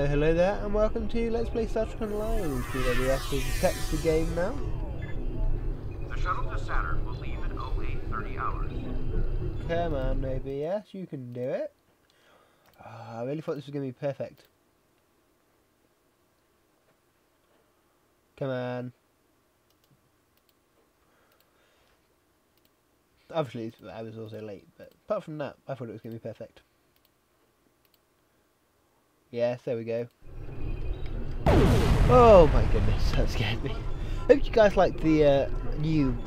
Hello there, and welcome to Let's Play Star Trek Online. We actually text the game now. The shuttle to Saturn will leave in 0830 hours. Come on, maybe, yes, you can do it. Oh, I really thought this was going to be perfect. Come on. Obviously, I was also late, but apart from that, I thought it was going to be perfect. Yes, there we go. Oh my goodness, that scared me. Hope you guys like the new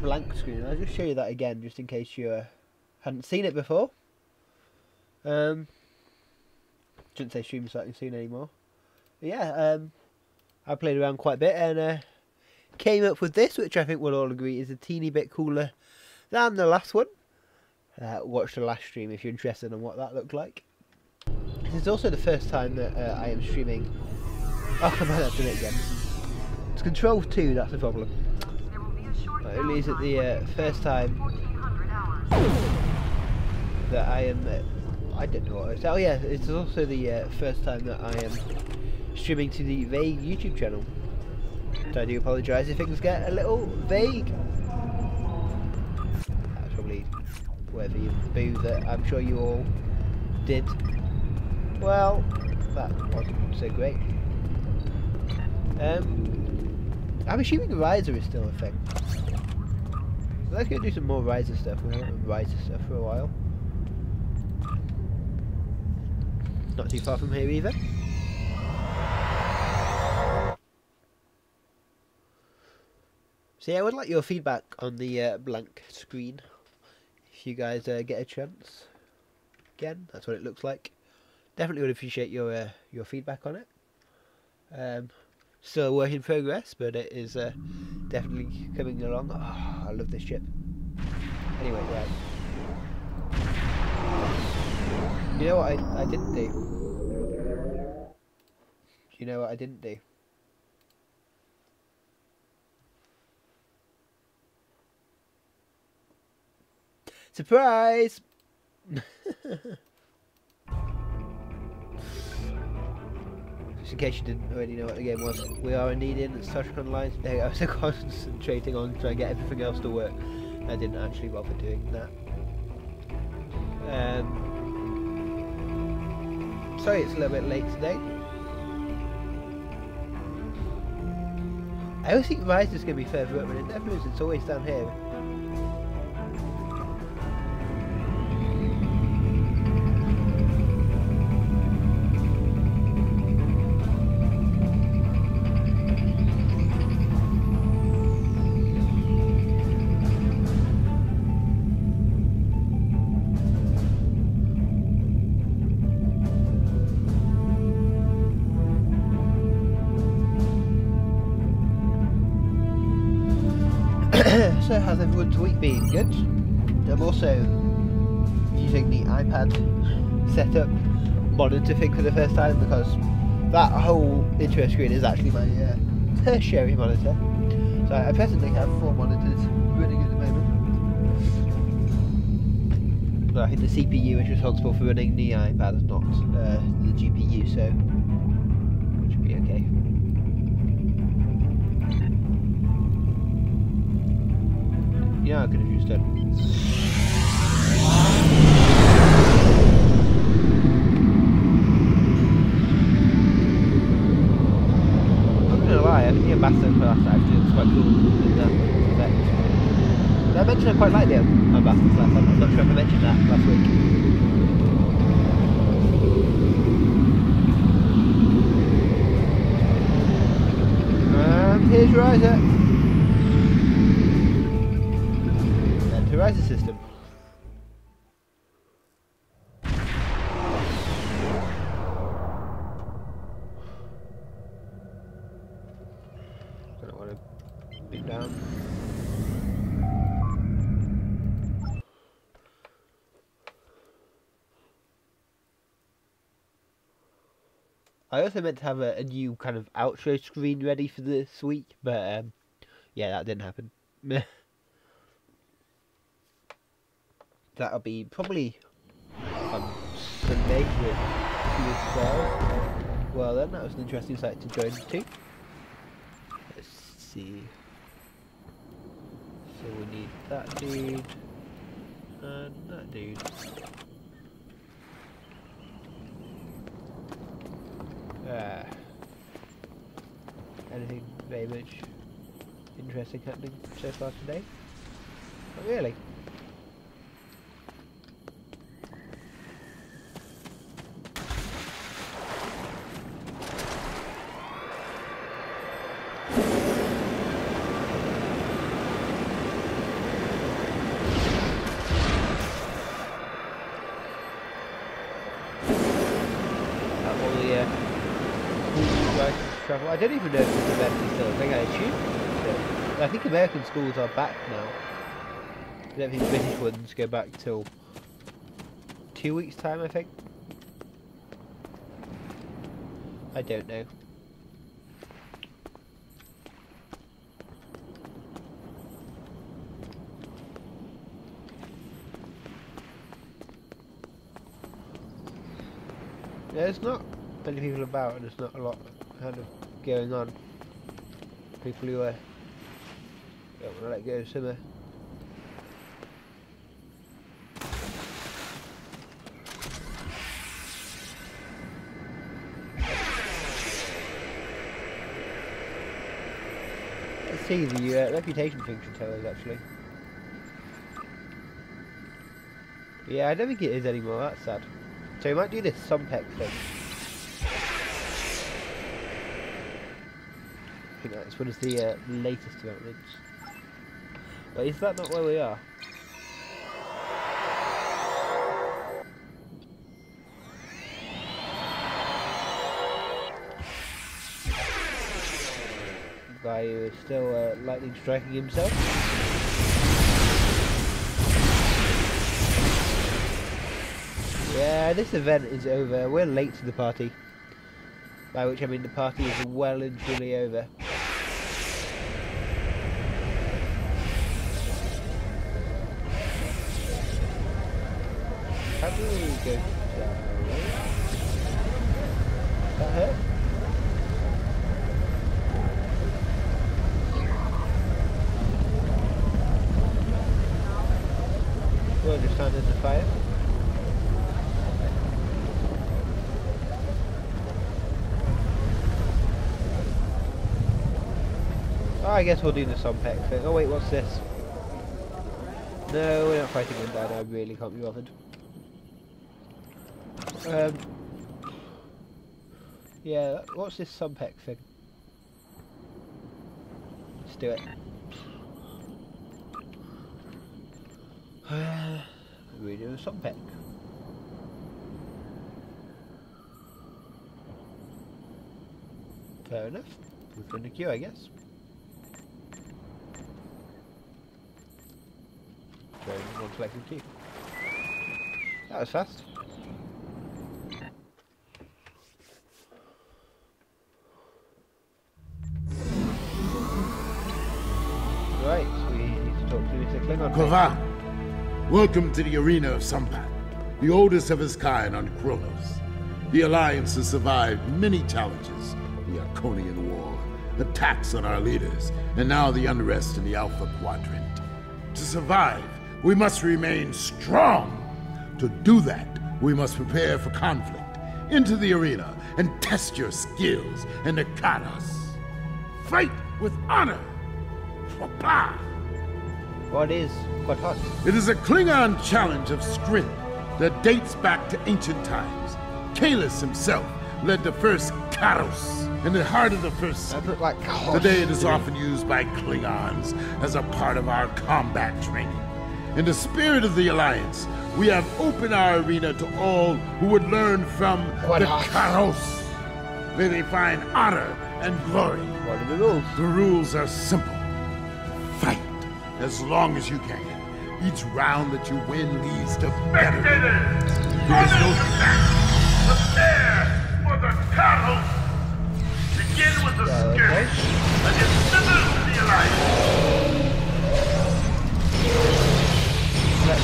blank screen. I'll just show you that again, just in case you hadn't seen it before. Shouldn't say stream sight seen anymore. But yeah, I played around quite a bit and came up with this, which I think we'll all agree is a teeny bit cooler than the last one. Watch the last stream if you're interested in what that looked like. This is also the first time that I am streaming. Oh, come on, I've done it again. It's Control 2, that's the problem. But only is it the first time that I am. I don't know what it is. Oh, yeah, it's also the first time that I am streaming to the vague YouTube channel. So I do apologise if things get a little vague. That's probably whatever you boo that I'm sure you all did. Well, that wasn't so great. I'm assuming Riser is still a thing. Let's go do some more Riser stuff. We haven't done Riser stuff for a while. Not too far from here either. So yeah, I would like your feedback on the blank screen. If you guys get a chance. Again, that's what it looks like. Definitely would appreciate your feedback on it. Still a work in progress, but it is definitely coming along. Oh, I love this ship. Anyway, right. You know what I didn't do? You know what I didn't do? Surprise! Just in case you didn't already know what the game was, we are indeed in Social Online today. I was concentrating on trying to get everything else to work. I didn't actually bother doing that. Sorry it's a little bit late today. I always think Rise is going to be further up, but it never is. It's always down here. So how's everyone's week been? Good? I'm also using the iPad setup monitor thing for the first time because that whole intro screen is actually my tertiary monitor. So I presently have 4 monitors running at the moment. But I think the CPU is responsible for running the iPad, not the GPU, so it should be okay. Yeah, I could have used it. I'm not gonna lie, I think the ambassador class actually looks quite cool in that effect. Did I mention I quite like the ambassador class? I'm not sure if I mentioned that last week. Here's your Isaac. Riser system. Don't want to beat down. I also meant to have a new kind of outro screen ready for this week, but yeah, that didn't happen. That'll be probably on Sunday with 12. Well then, that was an interesting site to join too. Let's see. So we need that dude and that dude. Anything very much interesting happening so far today? Not really. Travel. I don't even know if this event is still a thing. I assume so. I think American schools are back now. I don't think British ones go back till 2 weeks' time, I think. I don't know. There's not many people about, and there's not a lot kind of going on. People who don't want to let go of summer. Let's see, the reputation thing should tell us actually. Yeah, I don't think it is anymore, that's sad. So we might do this Sumpec thing. I think that's one of the latest developments. But is that not where we are? guy who is still lightning striking himself. Yeah, this event is over. We're late to the party. By which I mean the party is well and truly over. How do we go down? That hurt? We'll just stand in the fire. Oh, I guess we'll do the Sompek thing. Oh wait, what's this? No, we're not fighting Undyne. I really can't be bothered. Yeah, what's this Sompek thing? Let's do it. We do a Sompek. Fair enough. We're in the queue, I guess. One collecting queue. That was fast. Right, we need to talk to Mr. Klingon. Kova, welcome to the arena of Sampat, the oldest of its kind on Kronos. The Alliance has survived many challenges: the Arconian War, attacks on our leaders, and now the unrest in the Alpha Quadrant. To survive, we must remain strong. To do that, we must prepare for conflict. Into the arena and test your skills and the Kados. Fight with honor. Papa. What is Quatos? It is a Klingon challenge of strength that dates back to ancient times. Kalis himself led the first Kados in the heart of the first city. Like Today it is often used by Klingons as a part of our combat training. In the spirit of the Alliance, we have opened our arena to all who would learn from the Kados. May they find honor and glory. What are the rules? The rules are simple. Fight as long as you can. Each round that you win leads to better. There's no Prepare for the Kados. Begin with the skirmish against members of the Alliance. Let's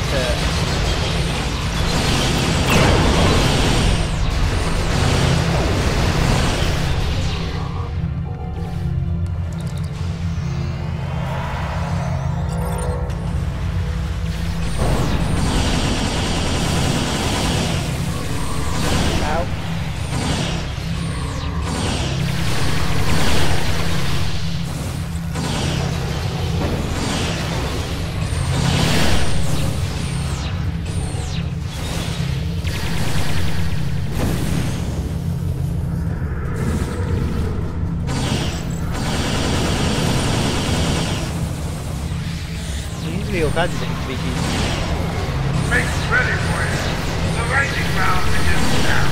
all kinds of different species. Make ready for it. The lightning round begins now.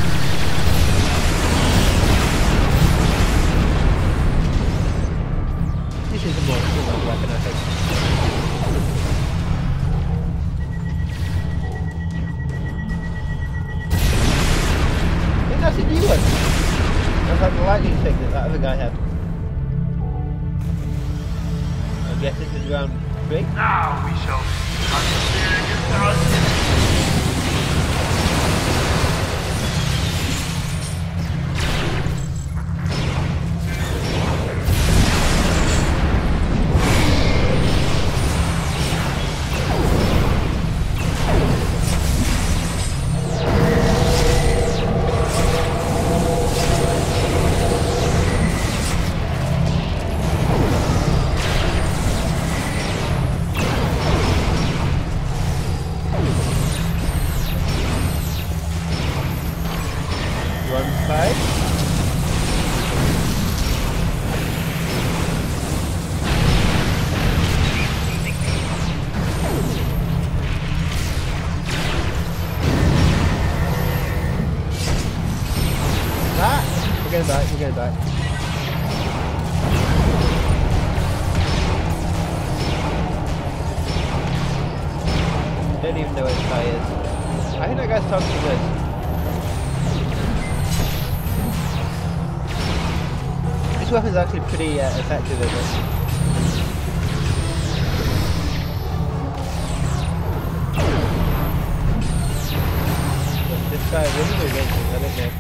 This is a more cool weapon, I think. I think that's a new one. That's like the lightning thing that other guy had. I guess this is round 3. Now we shall persevere against our enemies. Don't even know where this guy is. I think that guy's talking to us. This weapon's actually pretty effective, isn't it? But this guy wouldn't be racing, I don't know.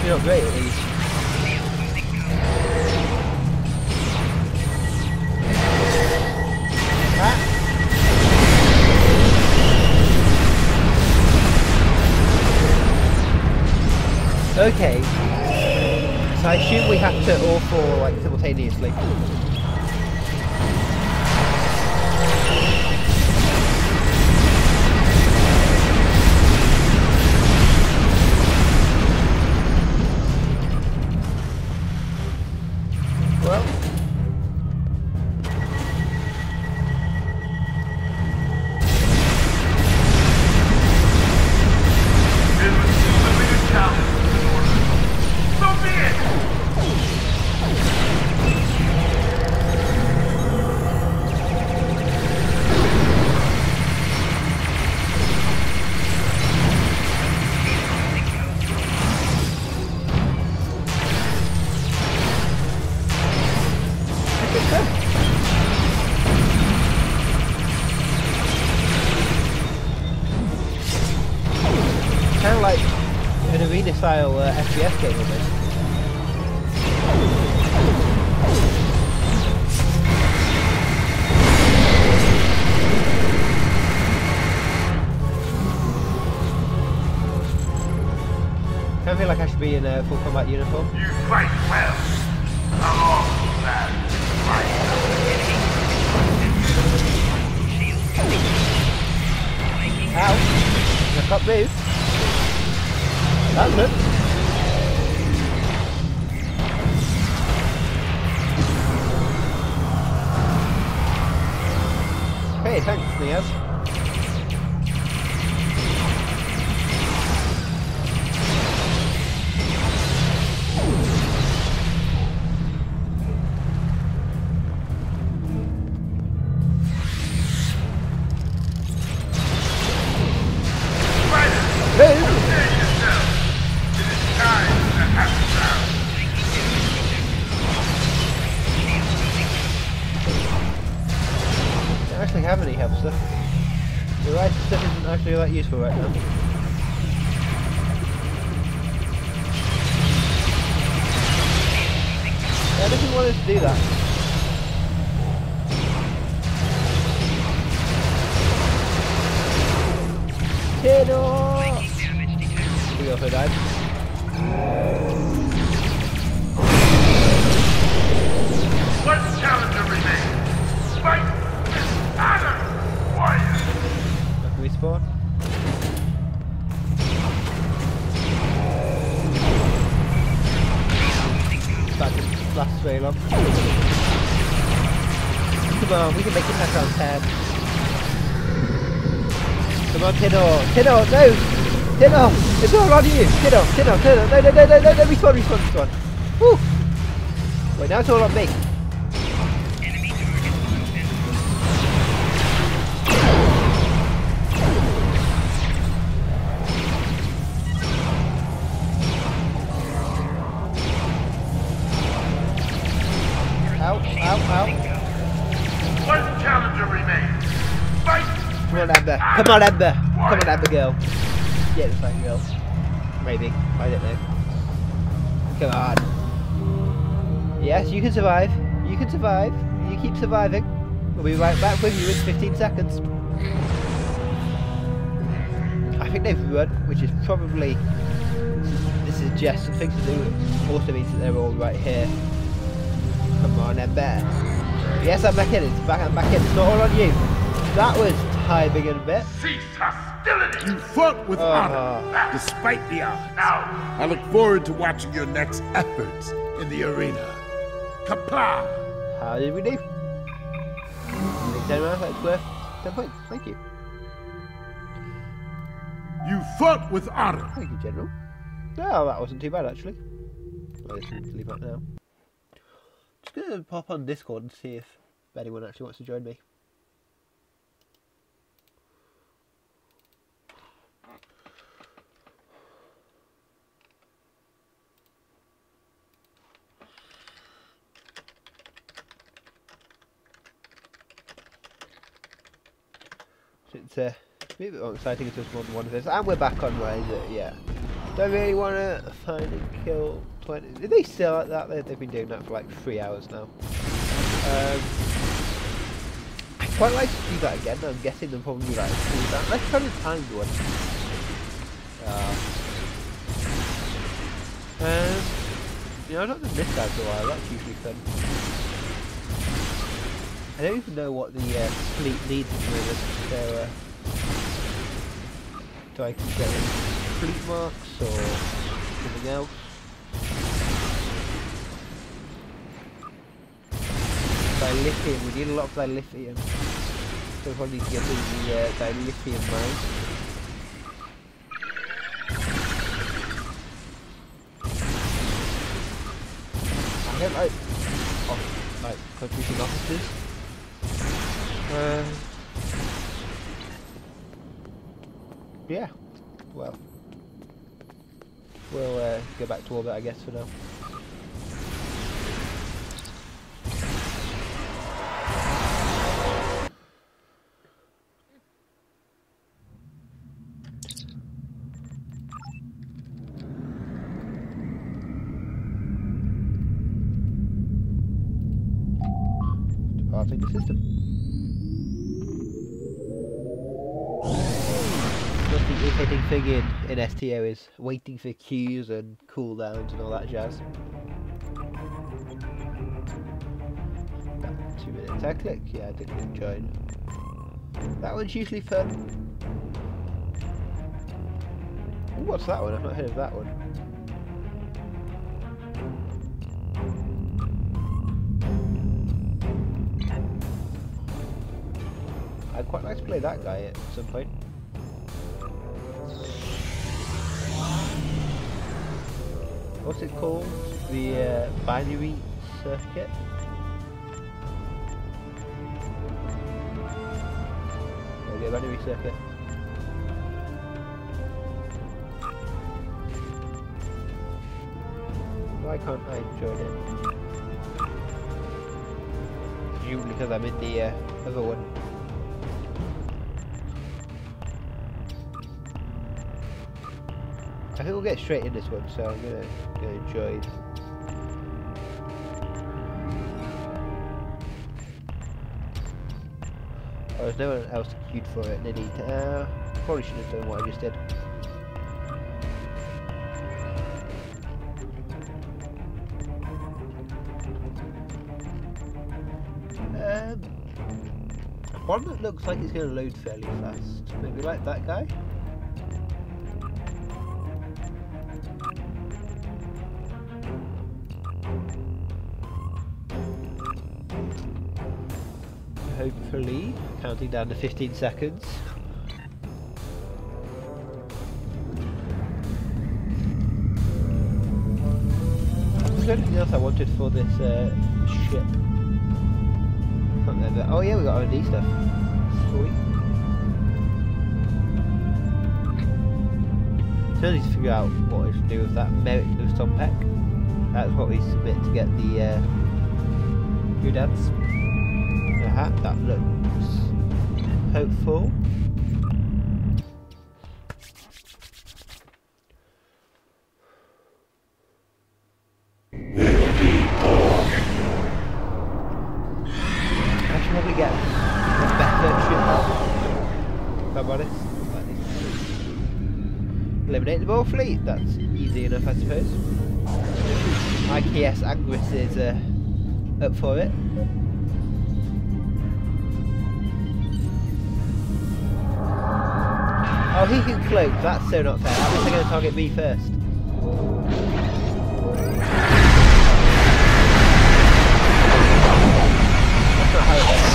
Not great at least. Okay. So I assume we have to all four like simultaneously. Kind of like an arena style FPS game almost. I feel like I should be in a full combat uniform. You fight well. Along with that, fight. Ow! I can't move. That's it. Hey, thanks, Neo. Have any health stuff. The right stuff isn't actually that useful right now. Yeah, I didn't want us to do that. Kiddo! We also died. One challenger remains. Fight! Adam! Warrior! Where can we spawn? That didn't last very long. Come on, we can make it back on 10. Come on, Tiddo! Tiddo, no! Tiddo! It's all on you! Tiddo! Tiddo! Tiddo! No, no, no, no, no, no! Respawn, respawn, respawn! Woo! Wait, now it's all on me. Ow, ow, ow. One challenger remains. Fight! Come on, Amber. Come on, Amber. Come on, Amber girl. Yeah, the fucking girl. Maybe. I don't know. Come on. Yes, you can survive. You can survive. You keep surviving. We'll be right back with you in 15 seconds. I think they've run, which is probably... This is just something to do. Also means that they're all right here. Come on, Ember. Yes, I'm back in. I'm back in. It's not all on you. That was timing in a bit. Cease hostility! You fought with honor, despite the odds. Now, I look forward to watching your next efforts in the arena. Kapla! How did we do? 10 rounds, that's worth 10 points. Thank you. You fought with honor. Thank you, General. No, that wasn't too bad, actually. I'll just leave that now. Just going to pop on Discord and see if anyone actually wants to join me. It's a bit more exciting. It's just one of this, and we're back on Rise. Yeah, don't really want to find and kill 20. Are they still like that? They've been doing that for like 3 hours now. I quite like to do that again. I'm guessing they'll probably like do that. Let's try the timed one. You know, I've not done this guy for a while. That's usually fun. I don't even know what the fleet needs at the moment, so do I keep getting fleet marks or something else? Dilithium, we need a lot of dilithium, so we'll probably need to get the dilithium mine. I don't like contributing officers. Yeah, well, we'll go back to orbit, I guess, for now. Departing the system. The irritating thing in STO is waiting for queues and cooldowns and all that jazz. About 2 minutes. I click? Yeah, I did click join. That one's usually fun. Ooh, what's that one? I've not heard of that one. I'd quite like to play that guy at some point. What's it called? The binary circuit? Okay, binary circuit. Why can't I join it? Usually because I'm in the other one. I think we'll get straight in this one, so I'm gonna join. Oh, there's no one else queued for it, did he? Probably should have done what I just did. One that looks like it's going to load fairly fast. Maybe like that guy? Hopefully, counting down to 15 seconds. Is there anything else I wanted for this ship? Oh yeah, we got R&D stuff. Sweet. So I need to figure out what we should do with that merit boost on Peck. That's what we submit to get the doodads. That looks hopeful. I should probably get a better ship out, if I'm honest. Eliminate the Ball Fleet, that's easy enough I suppose. IKS Angus is up for it. Oh, he can float. That's so not fair. At least they're going to target me first. That's not how it works.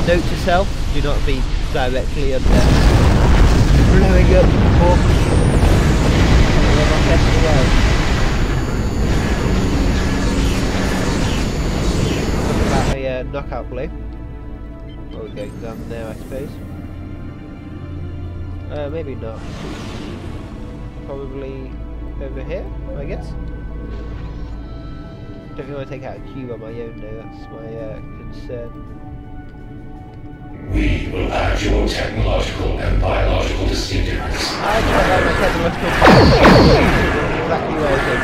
Note to self, do not be directly under blowing up or rocket the world. Talking about a knockout blow. Oh, we're going down there, I suppose. Maybe not. Probably over here, I guess. Don't really want to take out a cube on my own though, that's my concern. We will add your technological and biological distinctiveness. I quite like my technological exactly where it is.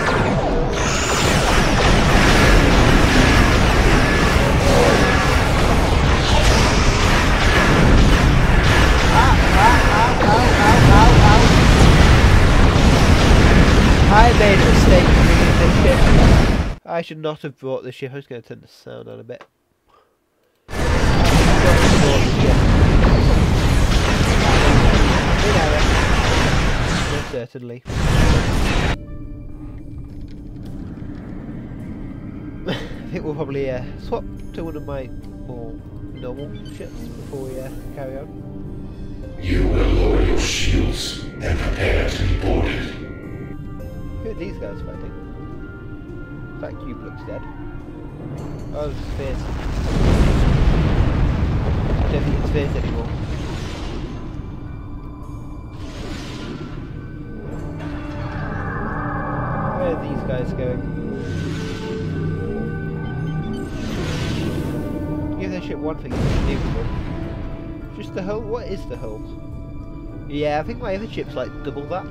I made a mistake bringing this ship. I should not have brought this ship. I was going to turn the sound on a bit. Most certainly. I think we'll probably swap to one of my more normal ships before we carry on. You will lower your shields and prepare to be boarded. Who are these guys fighting? That cube looks dead. Oh, it's fierce. I don't think it's fierce anymore. Where are these guys going? Give their ship one thing, it's unbelievable. Just the hull? What is the hull? Yeah, I think my other ship's like double that.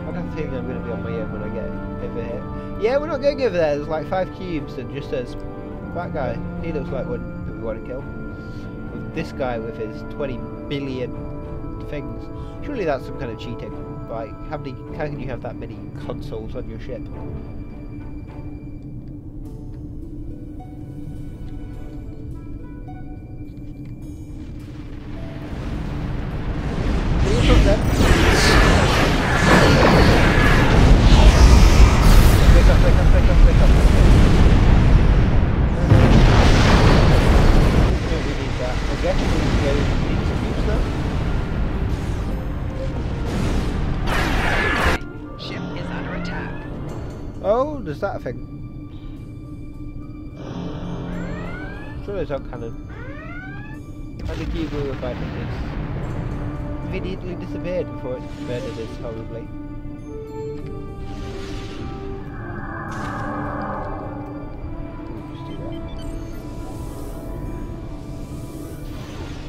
I have a feeling I'm going to be on my own when I get over here. Yeah, we're not going over there. There's like 5 cubes and just as that guy. He looks like one that we want to kill. With this guy with his 20 billion things. Surely that's some kind of cheating. Like, how can you have that many consoles on your ship? Oh, there's that thing. Sure, there's that cannon. And the cube we were fighting this immediately disappeared before it murdered us horribly. Just do that.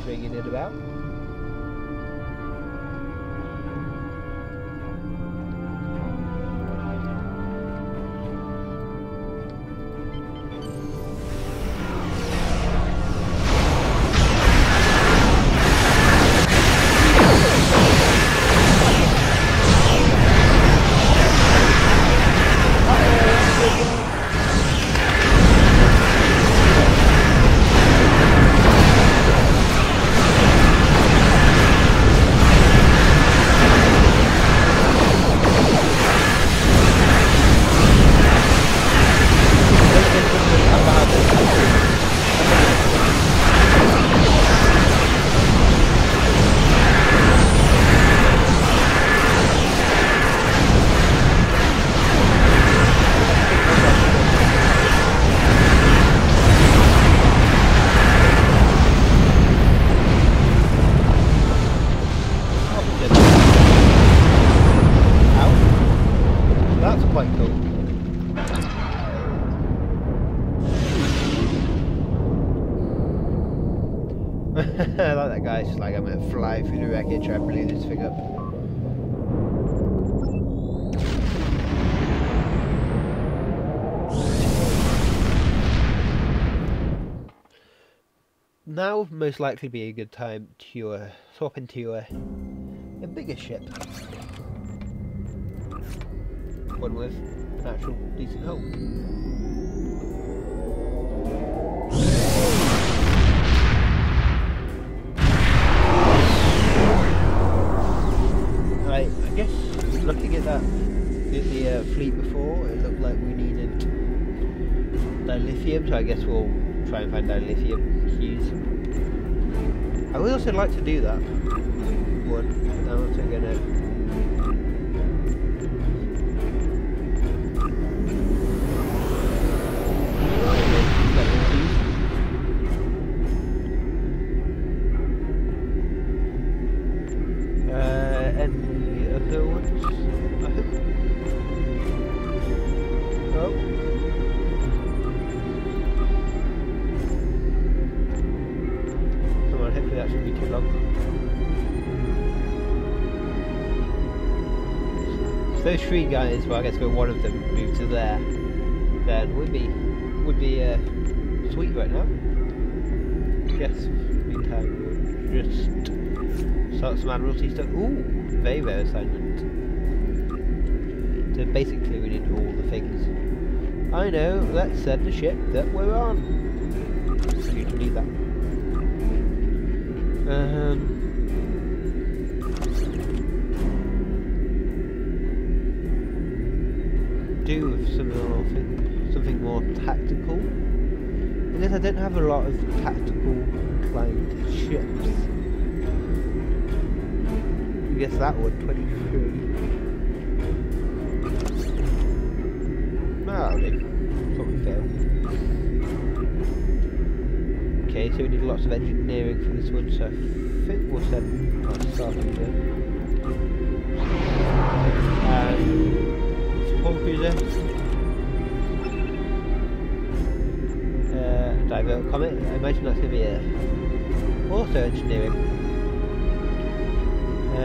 Bringing it about. I like that guy, just like I'm gonna fly through the wreckage, try and blow this thing up. Now would most likely be a good time to swap into a bigger ship. One with an actual decent hull. I guess looking at that, the fleet before, it looked like we needed dilithium, so I guess we'll try and find dilithium hues. I would also like to do that one. I'm also gonna any other ones? I hope. Oh. Come on, hopefully that shouldn't be too long. So those three guys, well I guess one of them moved to there, then would be sweet right now. Guess meantime we'll just start some Admiralty stuff. Ooh, very rare assignment. So basically we need all the things. I know, let's send the ship that we're on. You can do that. Do with something more tactical. I guess I don't have a lot of tactical inclined ships. I guess that one, 23. That'll do. Probably fail. Okay, so we need lots of engineering for this one, so I think we'll send our Starfighter. And support cruiser. Divert Comet. I imagine that's going to be also engineering. I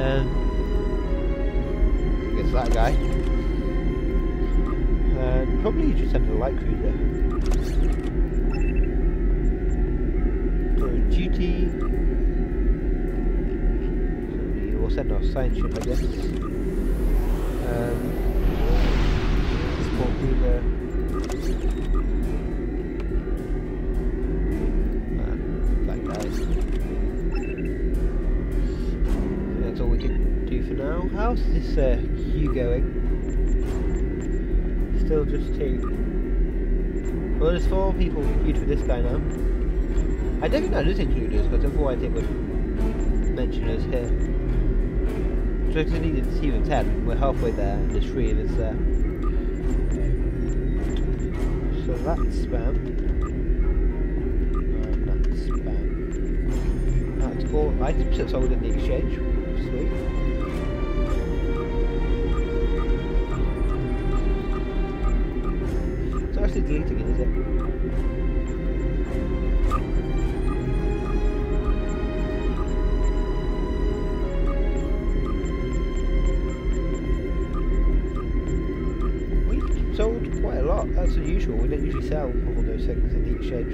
guess that guy. And probably just send a light cruiser. Duty. So we'll send our science ship, I guess. Support cruiser. And that guy. That's all we can do for now. How's this queue going? Still just 2. Well, there's 4 people queued for this guy now. I don't think that does include us, because otherwise it would mention us here. So I just needed to see the 10. We're halfway there, and there's 3 of us there. So that's spam. And that's spam. That's 4 items that's sold in the exchange. Sweet. It's actually deleting it, is it? We sold quite a lot. That's unusual. We don't usually sell all those things in the exchange.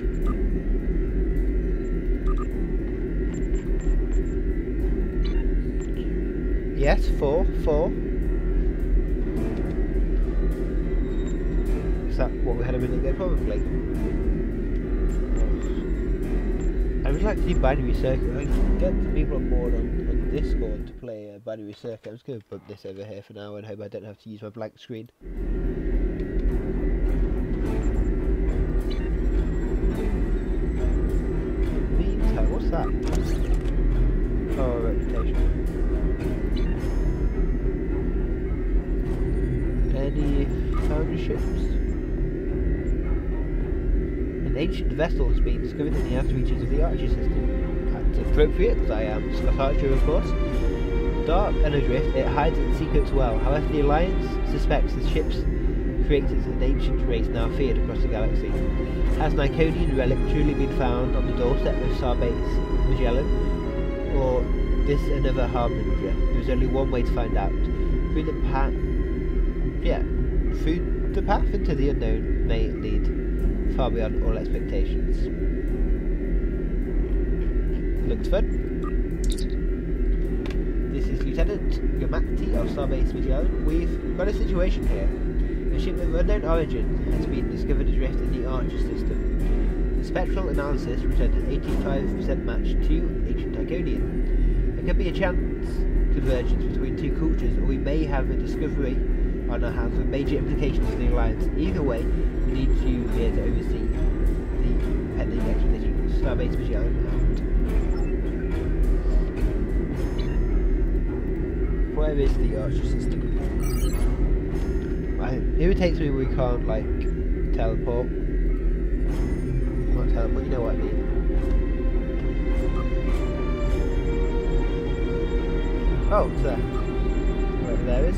Yes, 4. Is that what we had a minute ago? Probably. I would like to do binary circuit. I can get people on board on Discord to play binary circuit. I'm just going to bump this over here for now and hope I don't have to use my blank screen. Meantime, what's that? Oh, reputation. Any foundry ships? An ancient vessel has been discovered in the outer reaches of the Archer system. That's appropriate, because I am Scott Archer, of course. Dark and adrift, it hides its secrets well. However, the Alliance suspects the ship's created an ancient race now feared across the galaxy. Has an Iconian relic truly been found on the doorstep of Sarbates Magellan, or this another harbinger? There's only one way to find out. Through the path into the unknown may lead far beyond all expectations. Looks fun. This is Lieutenant Gamati of Starbase Magellan. We've got a situation here. A ship of unknown origin has been discovered adrift in the Archer system. The spectral analysis returned an 85% match to ancient Iconian. There could be a chance convergence between two cultures, or we may have a discovery on our hands with major implications for the Alliance. Either way, we need to be able to oversee the pending expedition. Starbase Magellan out. Where is the Archer system? It irritates me we can't, like, teleport. Not teleport, you know what I mean. Oh, it's there. Wherever there is.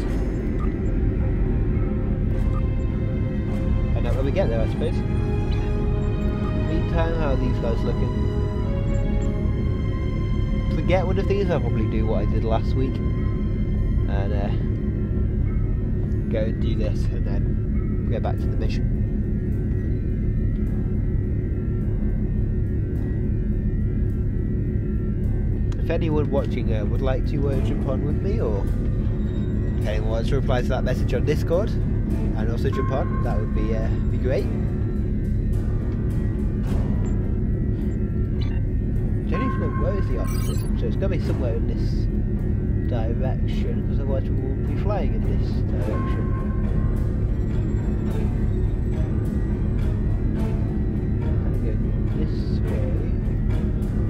I know when we get there, I suppose. Meantime, how are these guys looking? If we get one of these, I'll probably do what I did last week. And go and do this, and then go back to the mission. If anyone watching would like to jump on with me, or if anyone wants to reply to that message on Discord and also jump on, that would be great. I don't even know where is the Archer system, so it's got to be somewhere in this direction, because otherwise we won't be flying in this direction. Kind of go this way.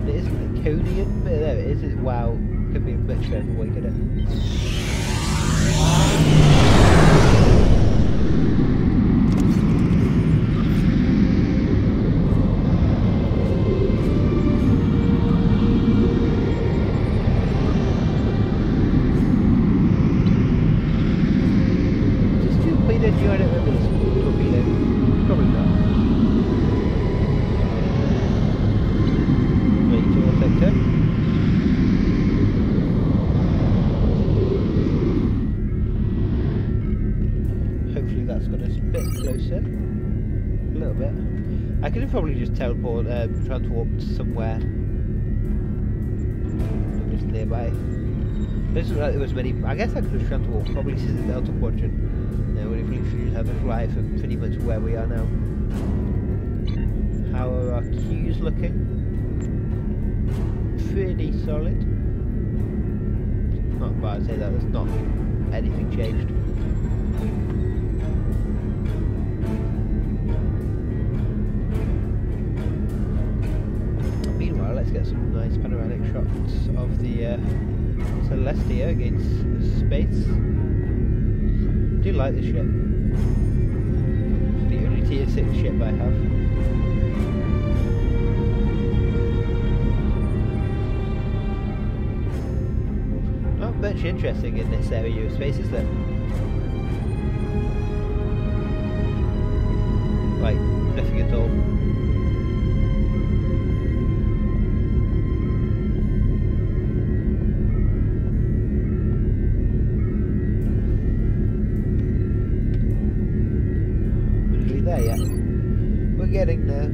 It isn't Iconian, but there it is. Wow, could be a much better way, could it? Probably just teleport, transport somewhere just nearby. This is like there was many. I guess I could have transport probably to the Delta Quadrant. No, we literally just have a fly for pretty much where we are now. How are our queues looking? Pretty solid. Not bad. I'd say that there's not anything changed. Let's get some nice panoramic shots of the Celestia against space. I do like this ship. It's the only tier 6 ship I have. Not much interesting in this area of space, is there? Like, nothing at all. Getting there.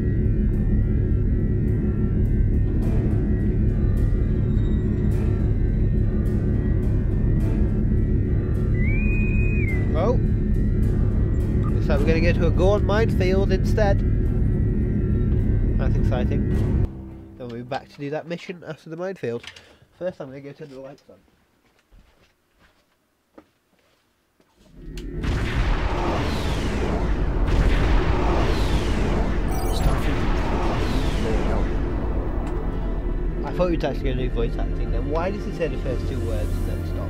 Oh, looks like we're going to go to a Gorn minefield instead. That's exciting. Then we'll be back to do that mission after the minefield. First I'm going to go turn the lights on. I thought we were actually going to do voice acting. Then why does he say the first two words and then stop?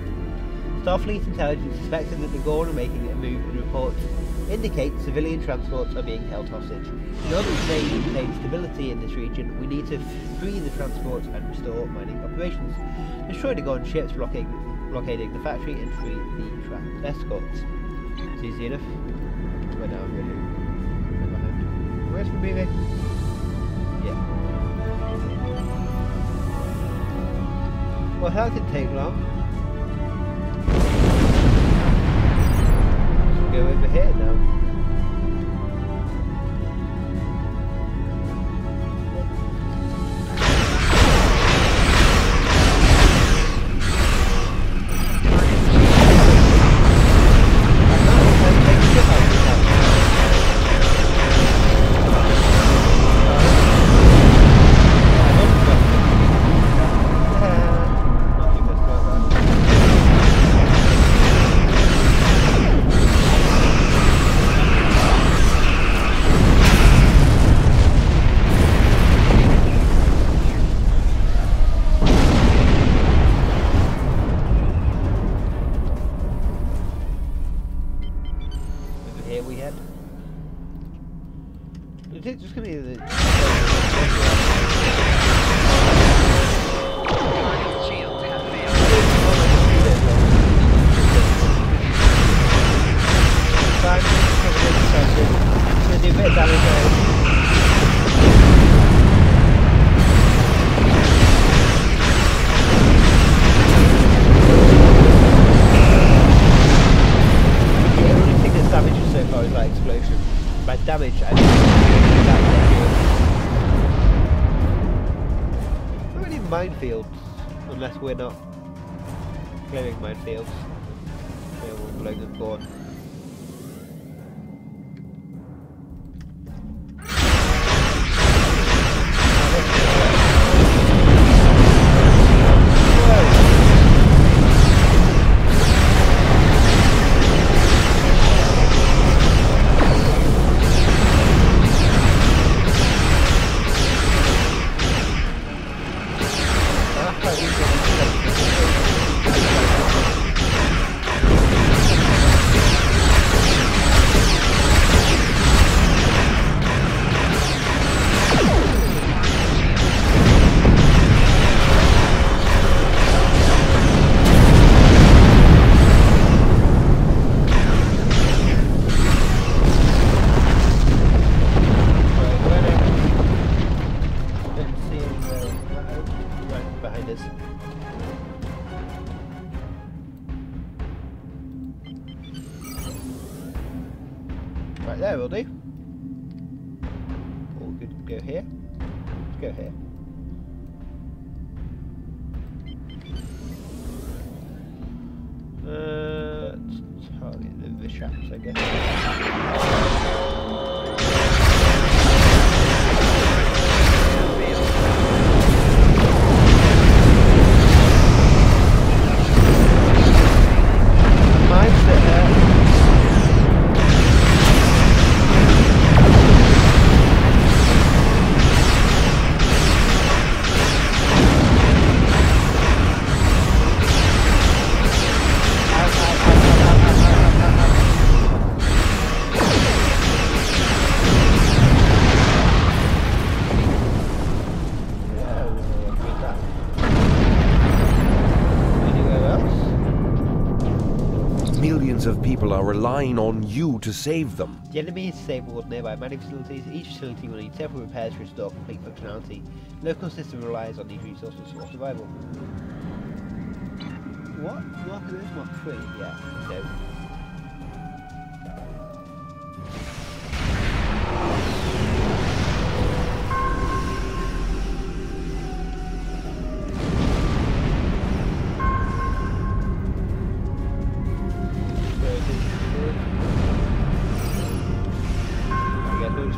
Starfleet intelligence suspected that the Gorn are making a move, and reports indicate civilian transports are being held hostage. In order to maintain stability in this region, we need to free the transports and restore mining operations. Destroy the Gorn ships blockading the factory and free the trapped escorts. It's easy enough. way down, really. Where's the moving? Yeah. Well, that didn't take long. Let's go over here now. Here we head. Is it just gonna be the Shields have failed. It's gonna do a bit of damage there. Damage so far is that explosion. By damage, I mean that not really minefields, unless we're not clearing minefields. Yeah, we'll blow them born. Right there will do. Or we could go here. Let's go here. Target the shaps, I guess. Millions of people are relying on you to save them. The enemy is disabled nearby mining facilities. Each facility will need several repairs to restore complete functionality. The local system relies on these resources for survival. What? Marker is Mark 3? Yeah, no.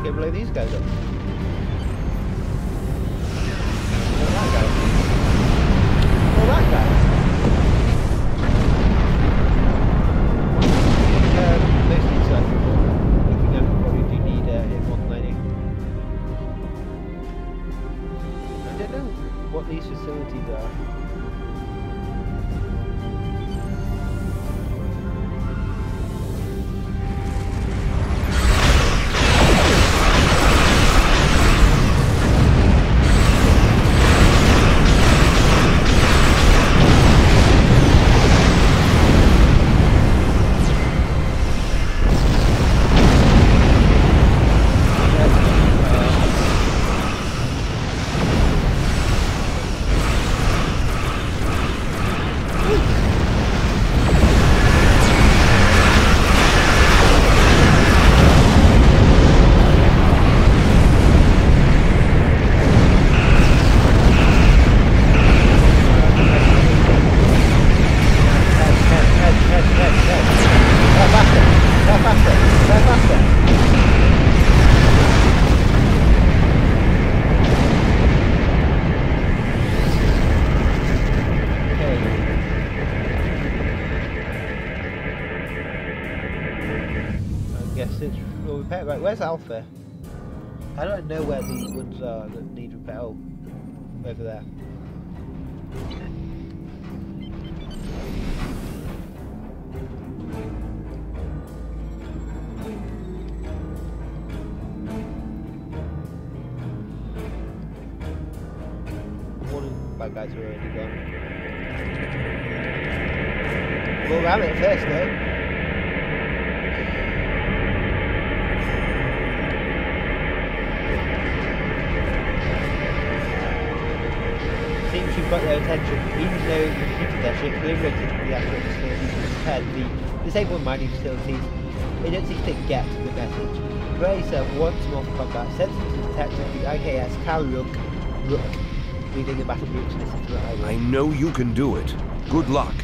Go blow these guys up. Or that guy. Or that guy. Those things are looking at probably do need hit 190. I don't know what these facilities are. right, where's Alpha? I don't know where the ones are that need repair. Oh, over there. One of the bad guys are already gone. We'll ram it first though. Seems you've got their attention, even though you've defeated their ship, liberated the asset facilities and repaired the disabled mining facilities. They don't seem to get the message. Prepare yourself once more for combat. Sensitive to detect the IKS Kalruk leading a battle group to the system at I know you can do it. Good luck.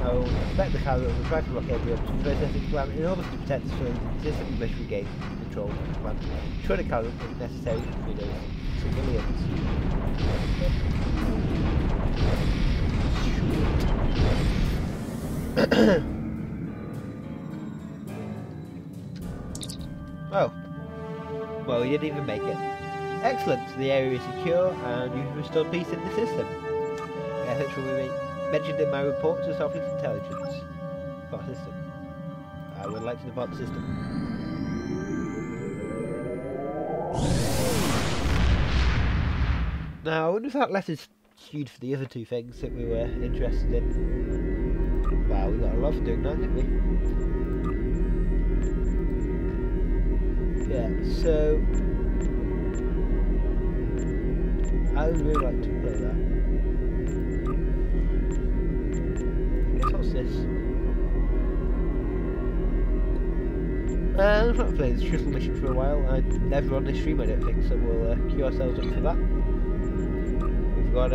I will expect the Kalruk will try to blockade the option first ethics plan in order to protect the facilities and system we wish to regain control of the plan. Ensure the Kalruk is necessary to free those civilians. Oh. Well, you didn't even make it. Excellent. The area is secure and you've restored peace in the system. The efforts will be mentioned in my report to Starfleet Intelligence. Depart system. I would like to depart the system. Now, I wonder if that letter's skewed for the other two things that we were interested in. Wow, we got a lot for doing that, didn't we? Yeah, so I would really like to play that. I guess what's this? I've not played this triple mission for a while. I'm never on this stream, I don't think, so we'll queue ourselves up for that. We've got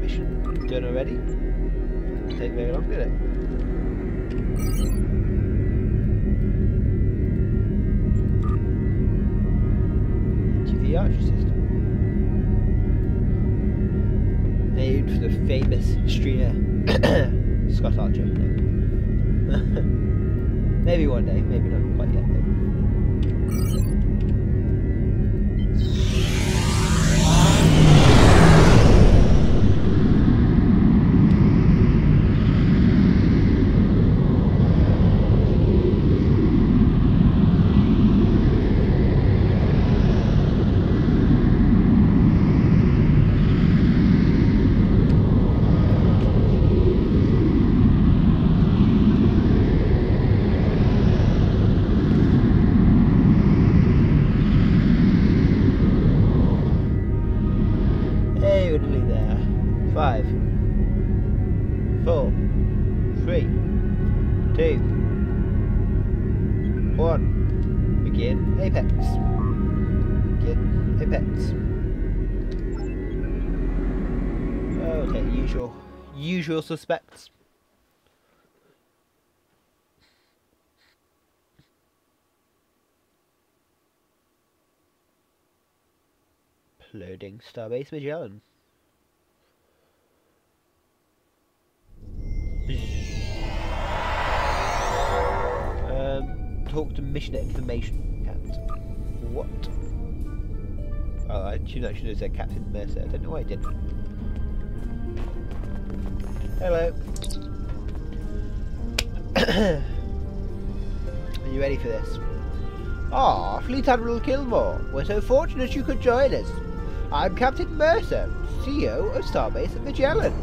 mission done already. Didn't take very long, did it? The Archer system. Named for the famous stringer Scott Archer. Maybe one day, maybe not quite yet though. Usual suspects. Loading Starbase Magellan. Talk to mission information. What? Oh, I should have said Captain Mercer. I don't know why I didn't. Hello. Are you ready for this? Ah, Fleet Admiral Kilmore, we're so fortunate you could join us. I'm Captain Mercer, CEO of Starbase Magellan.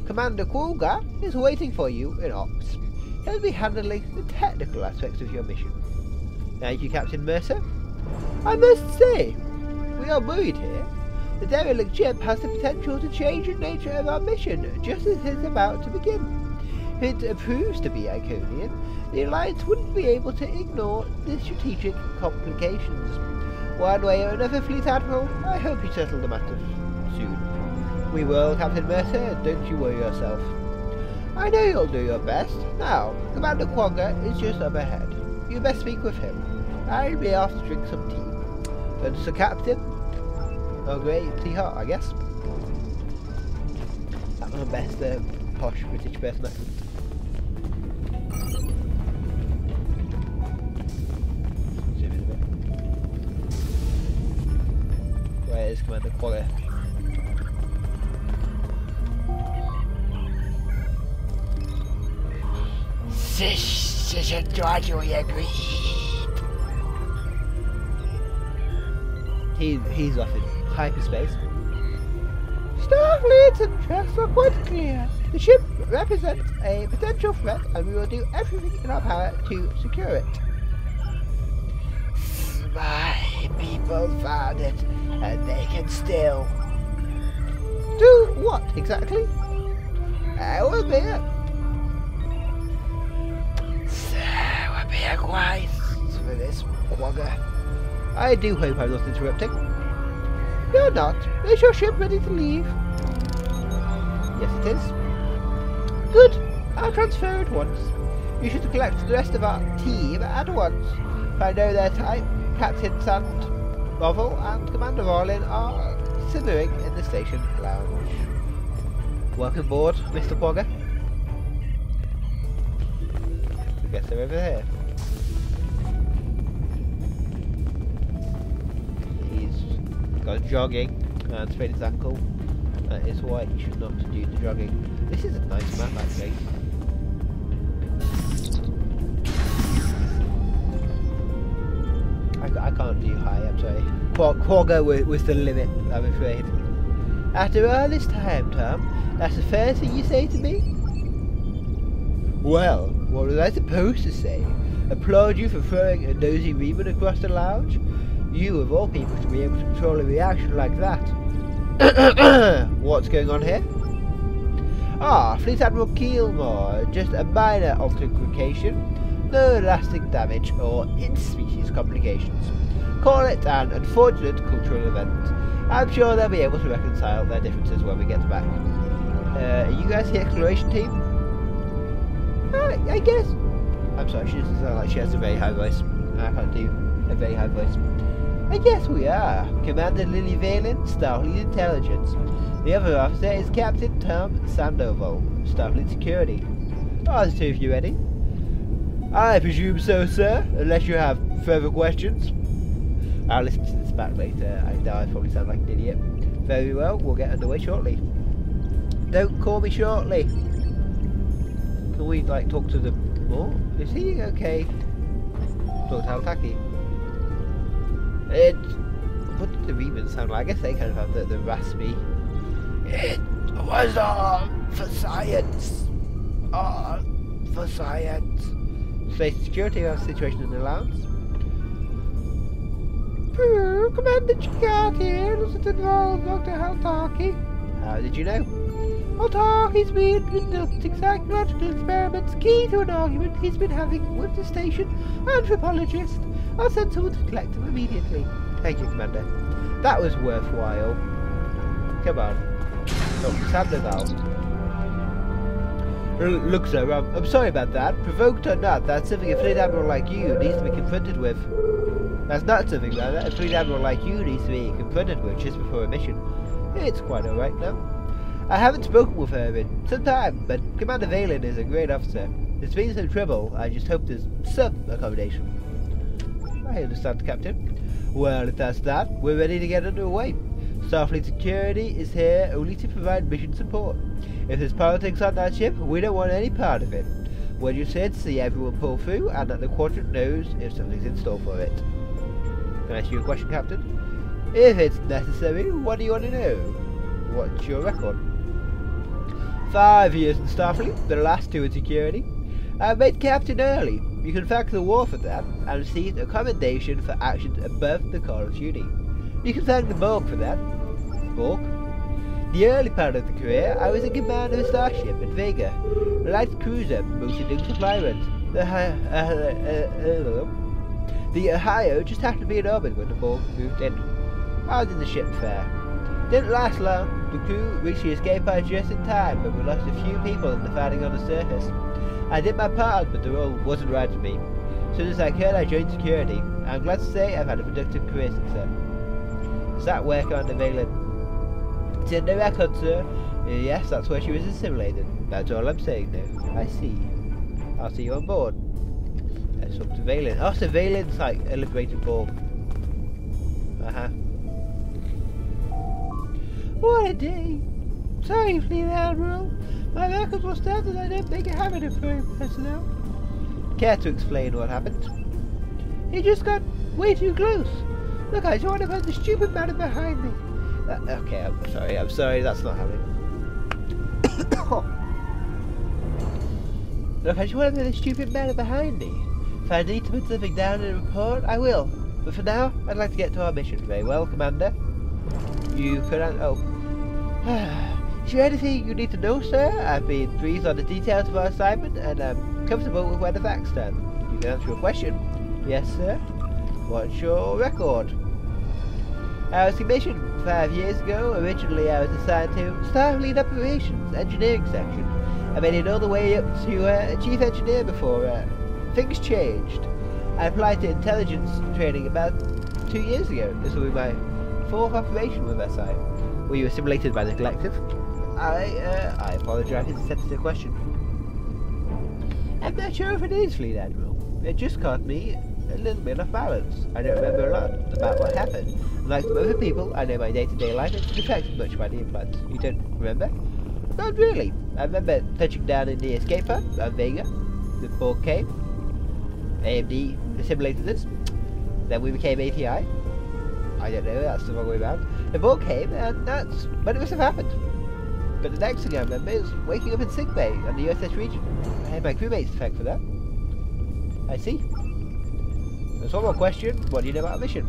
Commander Quolga is waiting for you in Ops. He'll be handling the technical aspects of your mission. Thank you, Captain Mercer. I must say, we are worried here. The derelict ship has the potential to change the nature of our mission just as it's about to begin. If it proves to be Iconian, the Alliance wouldn't be able to ignore the strategic complications. One way or another, Fleet Admiral, I hope you settle the matter soon. We will, Captain Mercer, don't you worry yourself. I know you'll do your best. Now, Commander Quagga is just up ahead. You best speak with him. I'll be off to drink some tea. And Sir Captain? Oh great, tea hot, I guess. That's my best posh British person accent. Commander Quagga. This isn't what we agreed. He's off in hyperspace. Starfleet's interests are quite clear. The ship represents a potential threat, and we will do everything in our power to secure it. My people found it, and they can still. Do what exactly? There will be a quest for this Quagga. I do hope I'm not interrupting. You're not. Is your ship ready to leave? Yes, it is. Good. I'll transfer at once. You should collect the rest of our team at once. If I know their type, Captain Sandoval and Commander Orlin are simmering in the station lounge. Welcome aboard, Mr. Quagga. I guess they're over here. He's got jogging and sprained his ankle. That is why he should not do the jogging. This is a nice map, actually. I can't do high, I'm sorry. Quagga was the limit, I'm afraid. After all this time, Tom, that's the first thing you say to me? Well, what was I supposed to say? Applaud you for throwing a nosy Riemann across the lounge? You, of all people, should be able to control a reaction like that. What's going on here? Ah, Fleet Admiral Keelmore. Just a minor altercation. No lasting damage or in-species complications. Call it an unfortunate cultural event. I'm sure they'll be able to reconcile their differences when we get back. Are you guys the exploration team? I guess. I'm sorry, she doesn't sound like she has a very high voice. I can't do a very high voice. I guess we are. Commander Lily Valen, Starfleet Intelligence. The other officer is Captain Tom Sandoval, Starfleet Security. Are the two of you ready? I presume so, sir, unless you have further questions. I'll listen to this back later. I know I probably sound like an idiot. Very well, we'll get underway shortly. Don't call me shortly. Can we, like, talk to them more? Is he okay? Talk to Altaki. What did the Riemann sound like? I guess they kind of have the raspy. It was all for science. All for science. Space security, our situation in the lounge. Commander Chikart here. Does it involve Dr. Altaki? How did you know? Altaki's been conducting psychological experiments key to an argument he's been having with the station anthropologist. I'll send someone to collect him immediately. Thank you, Commander. That was worthwhile. Come on. Oh, Sandoval. Look, sir, I'm sorry about that. Provoked or not, that's something a fleet admiral like you needs to be confronted with. That's not something, rather, a fleet admiral like you needs to be confronted with just before a mission. It's quite alright now. I haven't spoken with her in some time, but Commander Valen is a great officer. There's been some trouble. I just hope there's some accommodation. I understand, Captain. Well, if that's that, we're ready to get underway. Starfleet Security is here only to provide mission support. If there's politics on that ship, we don't want any part of it. We're just here to see everyone pull through and that the Quadrant knows if something's in store for it. Can I ask you a question, Captain? If it's necessary, what do you want to know? What's your record? 5 years in Starfleet, the last 2 in security. I made Captain early. You can thank the war for that, and received a commendation for actions above the call of duty. You can thank the Borg for that. Borg? The early part of the career, I was in command of a starship at Vega, a light cruiser, mostly doing supply runs. The Ohio just happened to be in orbit when the Borg moved in. I was in the ship fair. Didn't last long. The crew reached the escape pod just in time, but we lost a few people in the fighting on the surface. I did my part, but the role wasn't right for me. As soon as I could, I joined security. I'm glad to say I've had a productive career since then. Does that work on the Valen? It's in the record, sir. Yes, that's where she was assimilated. That's all I'm saying now. I see. I'll see you on board. Let's talk to Valen. Oh, so Valen's like a liberated Borg. What a day! Sorry, Fleet Admiral. My records were stamped and I don't think I have it approved personnel. Care to explain what happened? He just got way too close. Look, I just want to find the stupid man behind me. Okay, I'm sorry, that's not happening. Look, I just want to find the stupid man behind me. If I need to put something down in a report, I will. But for now, I'd like to get to our mission. Very well, Commander. You could... oh. Is there anything you need to know, sir? I've been briefed on the details of our assignment, and I'm comfortable with where the facts stand. You can answer your question. Yes, sir. What's your record? I was commissioned 5 years ago. Originally, I was assigned to Starfleet Operations Engineering Section. I made it all the way up to Chief Engineer before things changed. I applied to intelligence training about 2 years ago. This will be my 4th operation with SI. Were you assimilated by the collective? I apologise, it's a sensitive question. I'm not sure if it is, Fleet Admiral. It just caught me a little bit off balance. I don't remember a lot about what happened. Unlike some other people, I know my day-to-day life isn't affected much by the implants. You don't remember? Not really. I remember touching down in the escape pod on Vega. The Borg came. AMD assimilated us. Then we became ATI. I don't know, that's the wrong way around. The Borg came, and that's when it must have happened. But the next thing I remember is waking up in sickbay on the USS Region. I had my crewmates to thank for that. I see. There's one more question. What do you know about our mission?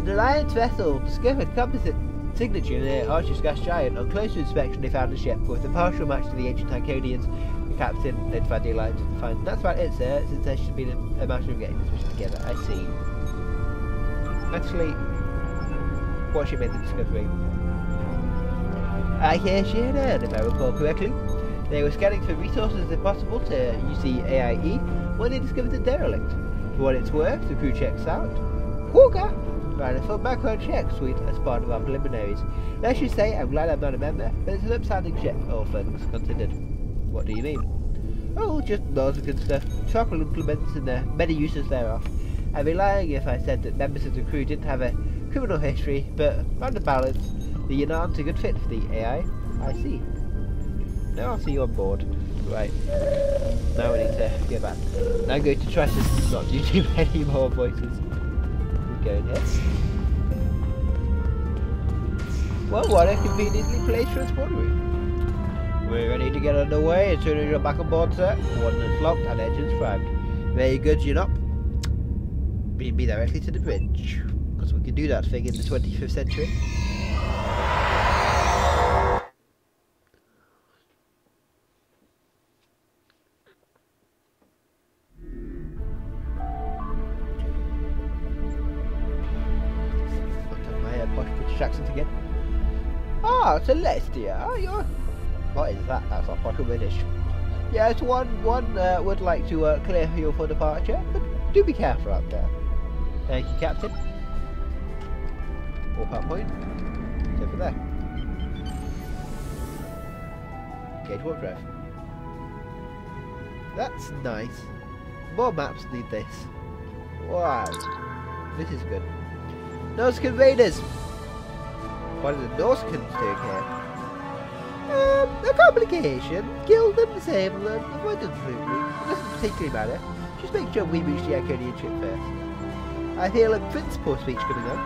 An Alliance vessel discovered composite signature near Archer's gas giant. On closer inspection, they found a ship with a partial match to the ancient Tychonians. The captain notified the Alliance. Fine. That's about it, sir, since there should be a matter of getting this mission together. I see. Actually, what she made the discovery? I hear she had heard, if I recall correctly. They were scanning for resources if possible to use the AIE when they discovered the derelict. For what it's worth, the crew checks out. Wooga! Ran a full background check suite as part of our preliminaries. Let's just say I'm glad I'm not a member, but it's an upstanding check, all things considered. What do you mean? Oh, just logic and stuff. Chocolate implements and many uses thereof. I'd be lying if I said that members of the crew didn't have a criminal history, but on the balance, the Yanar's a good fit for the AI. I see. Now I'll see you on board. Right. Now we need to go back. Now I'm going to try to not do too many more voices. We go in here. Well, what a conveniently placed transport room. We're ready to get underway as soon as you're back on board, sir. Coordinates locked and engines primed. Very good, you're not. Beam me directly to the bridge. Because we can do that thing in the 25th century. Accent again. Ah, Celestia, you're... What is that? That's not quite British. Yes, one would like to clear you for departure, but do be careful out there. Thank you, Captain. Warp-out point. It's over there. Gauge warp drive. That's nice. More maps need this. Wow. This is good. Nausicaan Raiders! What are the Nausicans doing here? A complication. Kill them, disable them, avoid them completely. It doesn't particularly matter. Just make sure we reach the Iconian ship first. I feel a principal speech coming up.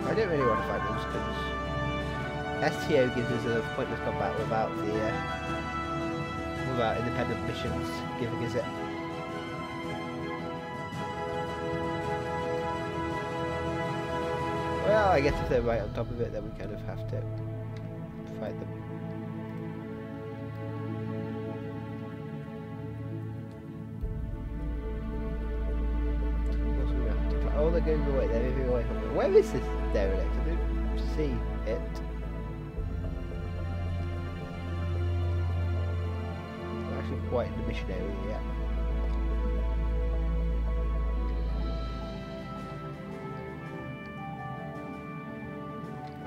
I don't really want to fight Nausicans. STO gives us enough pointless combat without the without independent missions giving us it. Well, I guess if they're right on top of it, then we kind of have to fight them. Oh, they're going away. They're moving away from it. Where is this derelict? I don't see it. Not actually quite in the mission area yet.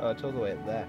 Oh, it's all the way up there.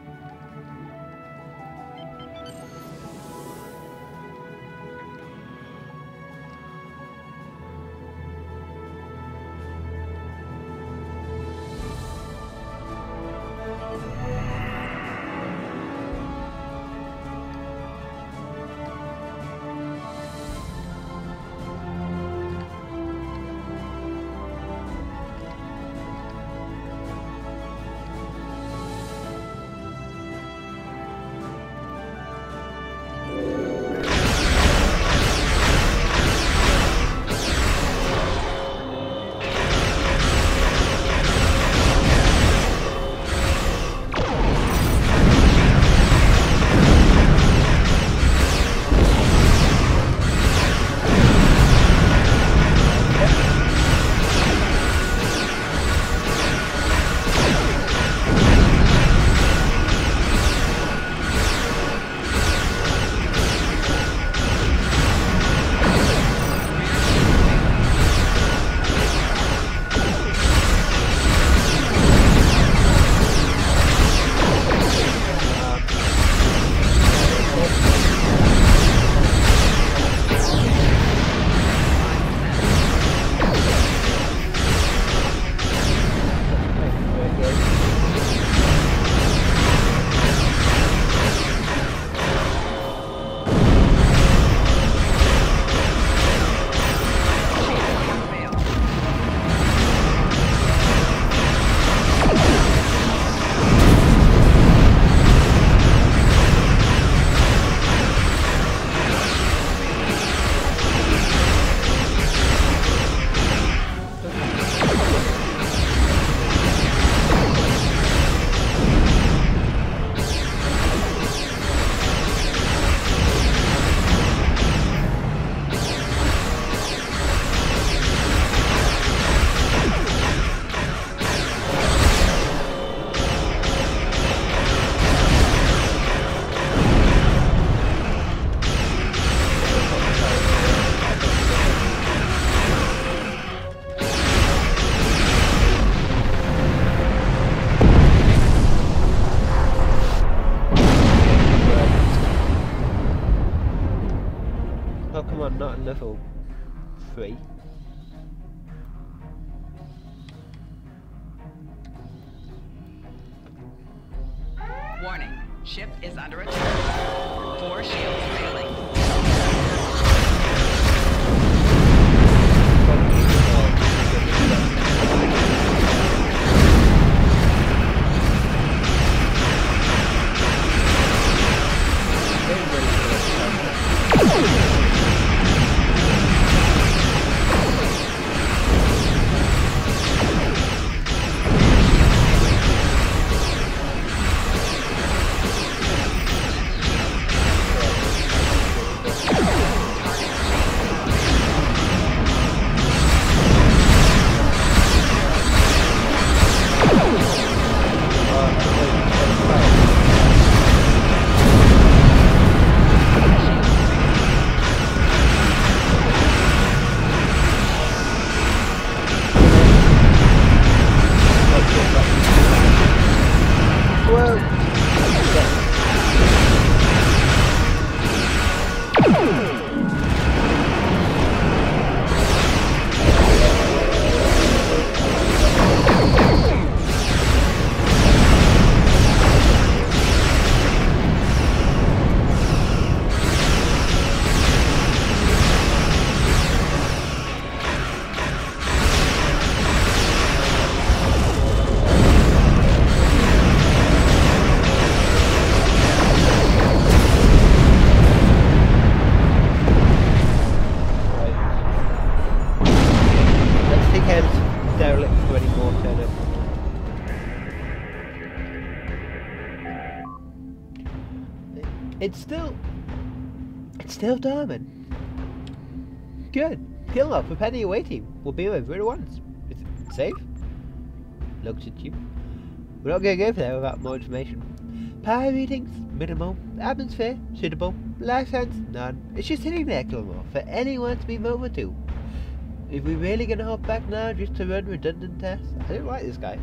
Oh, come on, not level 3. Warning. Ship is under attack. 4 shields failing. It's still dormant. Good. Kill off a penny away team. We'll be over at once. Is it safe? Looks at you. We're not going to go there without more information. Power readings, minimal. Atmosphere, suitable. Life sense, none. It's just sitting there, Kilmore, for anyone to be over to. If we're really going to hold back now just to run redundant tests, I don't like this guy.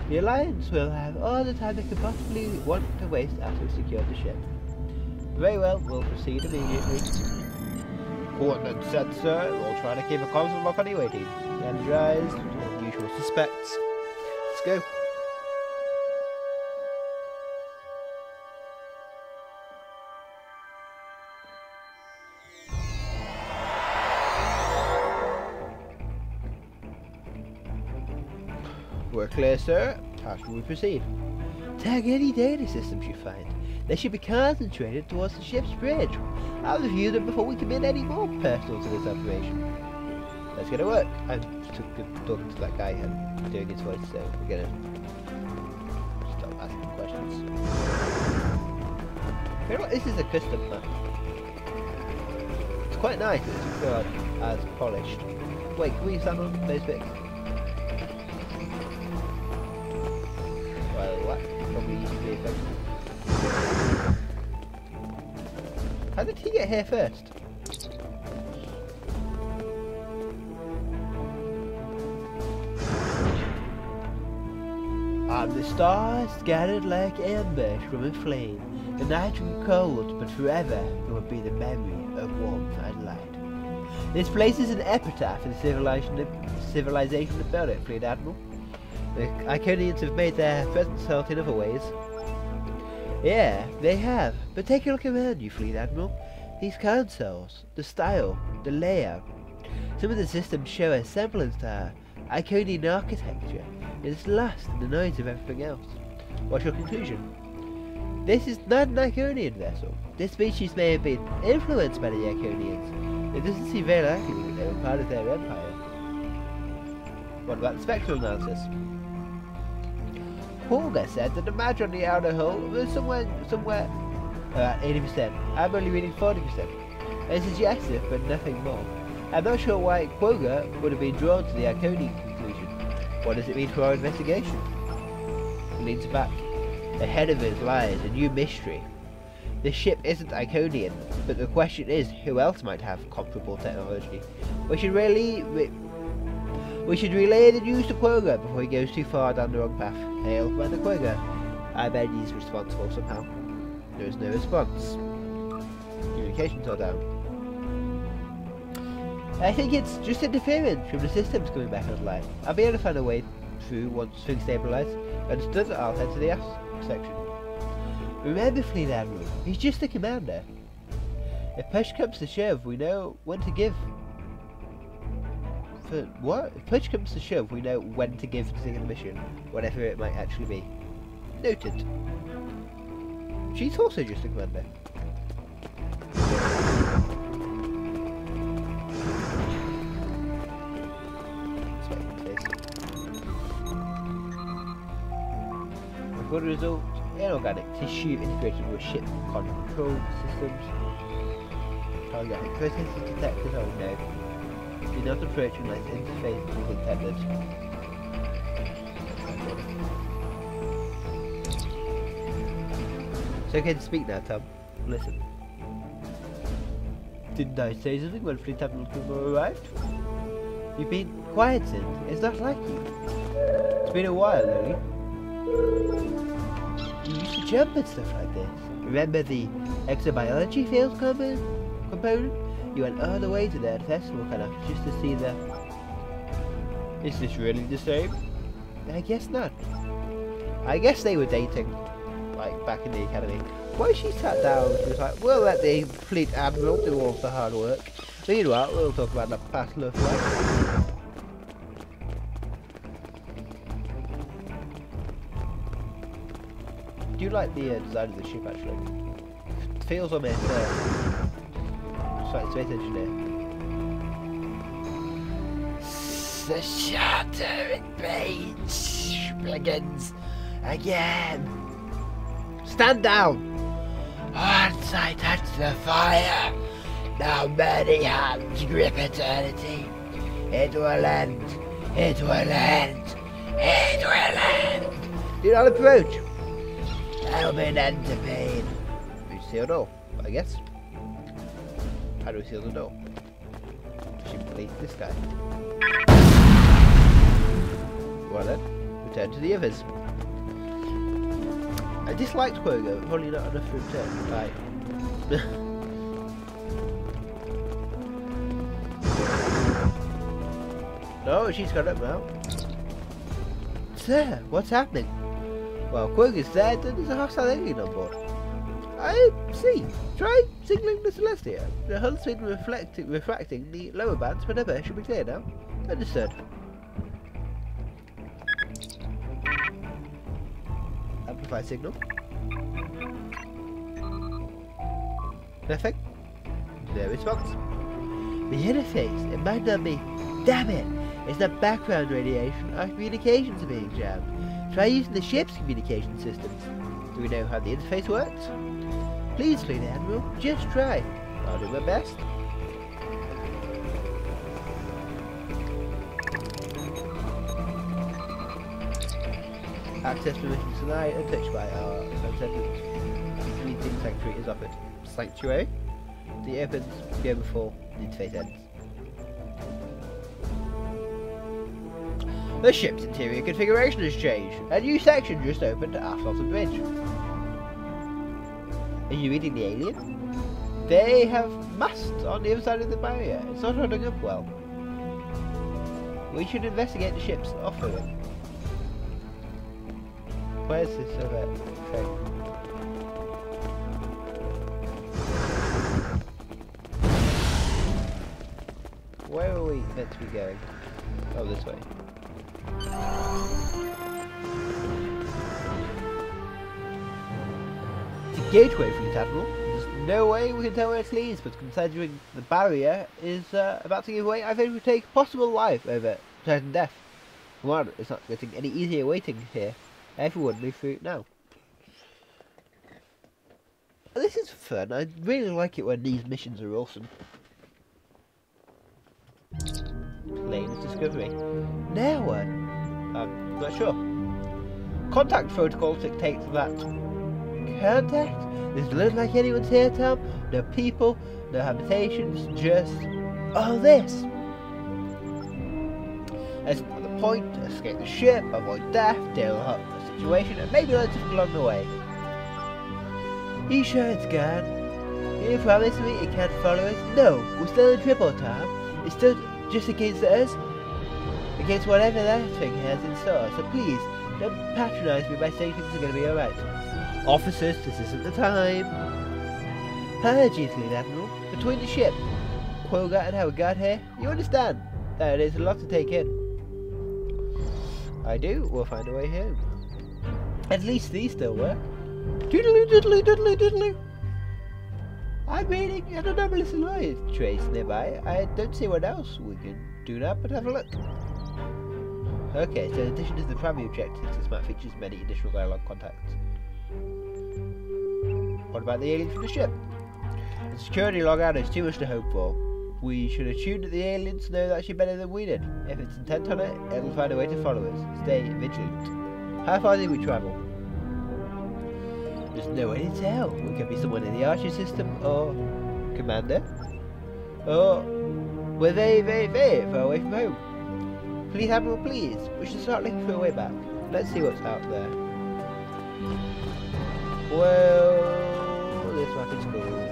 The Alliance will have all the time they could possibly want to waste after we secure the ship. Very well, we'll proceed immediately. Coordinates set, sir. We'll try to keep a constant lock on the waiting. Energized, all usual suspects. Let's go. We're clear, sir. How should we proceed? Tag any data systems you find. They should be concentrated towards the ship's bridge. I'll review them before we commit any more personal to this operation. Let's get to work. I'm talking to that guy and doing his voice, so we're gonna start asking questions. You know what? This is a custom map. It's quite nice. It's not as polished. Wait, can we stand on those bits? Well, what? Probably used to be effective. How did he get here first? And the stars scattered like embers from a flame. The night grew cold, but forever it will be the memory of warmth and light. This place is an epitaph in the civilization that built it, Fleet Admiral. The Iconians have made their presence felt in other ways. Yeah, they have. But take a look around you, Fleet Admiral. These consoles, the style, the layout. Some of the systems show a semblance to Iconian architecture. It's lost in the noise of everything else. What's your conclusion? This is not an Iconian vessel. This species may have been influenced by the Iconians. It doesn't seem very likely that they were part of their empire. What about the spectral analysis? Holger said that the match on the outer hull was somewhere about 80%. I'm only reading 40%. It's suggestive, but nothing more. I'm not sure why Quogger would have been drawn to the Iconian conclusion. What does it mean for our investigation? He leans back. Ahead of us lies a new mystery. This ship isn't Iconian, but the question is, who else might have comparable technology? We should relay the news to Quogger before he goes too far down the wrong path. Hail, Commander Quogger. I bet he's responsible somehow. There is no response. Communications are down. I think it's just interference from the systems coming back online. I'll be able to find a way through once things stabilise. Understood? I'll head to the S section. Remember, Fleet Admiral, he's just a commander. If push comes to shove, we know when to give. For what? If push comes to shove, we know when to give to the mission, whatever it might actually be. Noted. She's also just a commander. Good result, inorganic tissue integrated with ship control systems. Organic processes detected, oh no. Do not approach unless interface is intended. It's okay to speak now, Tom. Listen. Didn't I say something when Fleet Admiral Kumar arrived? You've been quiet since. It's not like you. It's been a while, Lily. You used to jump and stuff like this. Remember the exobiology field component? You went all the way to that festival kind of just to see the... Is this really the same? I guess not. I guess they were dating, like back in the academy. Why she sat down, she was like, we'll let the Fleet Admiral do all the hard work. Meanwhile, we'll talk about the past love life. Do you like the design of the ship actually? It feels almost like space engineer. The shattering page begins again. Stand down! Once I touch the fire, now many hands grip eternity. It will end. It will end. It will end. Do not approach! There'll be an end to pain. We seal the door, I guess. How do we seal the door? Simply this guy. Well then, return to the others. I disliked Quogo, probably not enough for him to like. No, she's got up now. Sir, what's happening? Well, Quogo's dead and there's a hostile alien on board. I see. Try signaling the Celestia. The hull's been refracting the lower bands, but never should be clear now. Understood. Amplify signal. Nothing. No response. The interface, it might not be. Damn it! It's the background radiation. Our communications are being jammed. Try using the ship's communication systems. Do we know how the interface works? Please, Fleet Admiral, just try. I'll do my best. Access permissions tonight, untouched by our transcendent meeting sanctuary is offered. Sanctuary? The opens go before the interface ends. The ship's interior configuration has changed. A new section just opened aft of the bridge. Are you reading the alien? They have masts on the other side of the barrier. It's not holding up well. We should investigate the ship's offering. Where's this other thing? Where are we meant to be going? Oh, this way. The gateway, Fleet Admiral. There's no way we can tell where it leads, but considering the barrier is about to give way, I think we take possible life over certain death. Come on, it's not getting any easier waiting here. Everyone move through it now. This is fun. I really like it when these missions are awesome. Lane's discovery. Now what? I'm not sure. Contact protocol dictates that. Contact? Doesn't look like anyone's here, Tom. No people, no habitations, just all this. That's not the point. Escape the ship, avoid death, deal with the situation, and maybe learn something along the way. Are you sure it's gone? You promised me it can't follow us? No, we're still in triple, Tom. It's still just against us, against whatever their thing has in store. So please, don't patronise me by saying things are going to be alright. Officers, this isn't the time. Apologies, Lead Admiral. Between the ship, Quokka and how we got here, you understand that it is a lot to take in. I do. We'll find a way home. At least these still work. Doodaloo, doodaloo, doodaloo, doodaloo. I'm reading an anomalous light trace nearby. I don't see what else we can do now, but have a look. Okay, so in addition to the primary objectives, this map features many additional dialogue contacts. What about the aliens from the ship? The security logout is too much to hope for. We should assume that the aliens know that ship better than we did. If it's intent on it, it'll find a way to follow us. Stay vigilant. How far did we travel? There's no way to tell. We could be someone in the Archer system, or Commander, or we're very, very, very far away from home. Please, Admiral, please. We should start looking for a way back. Let's see what's out there. Well, this map is cool.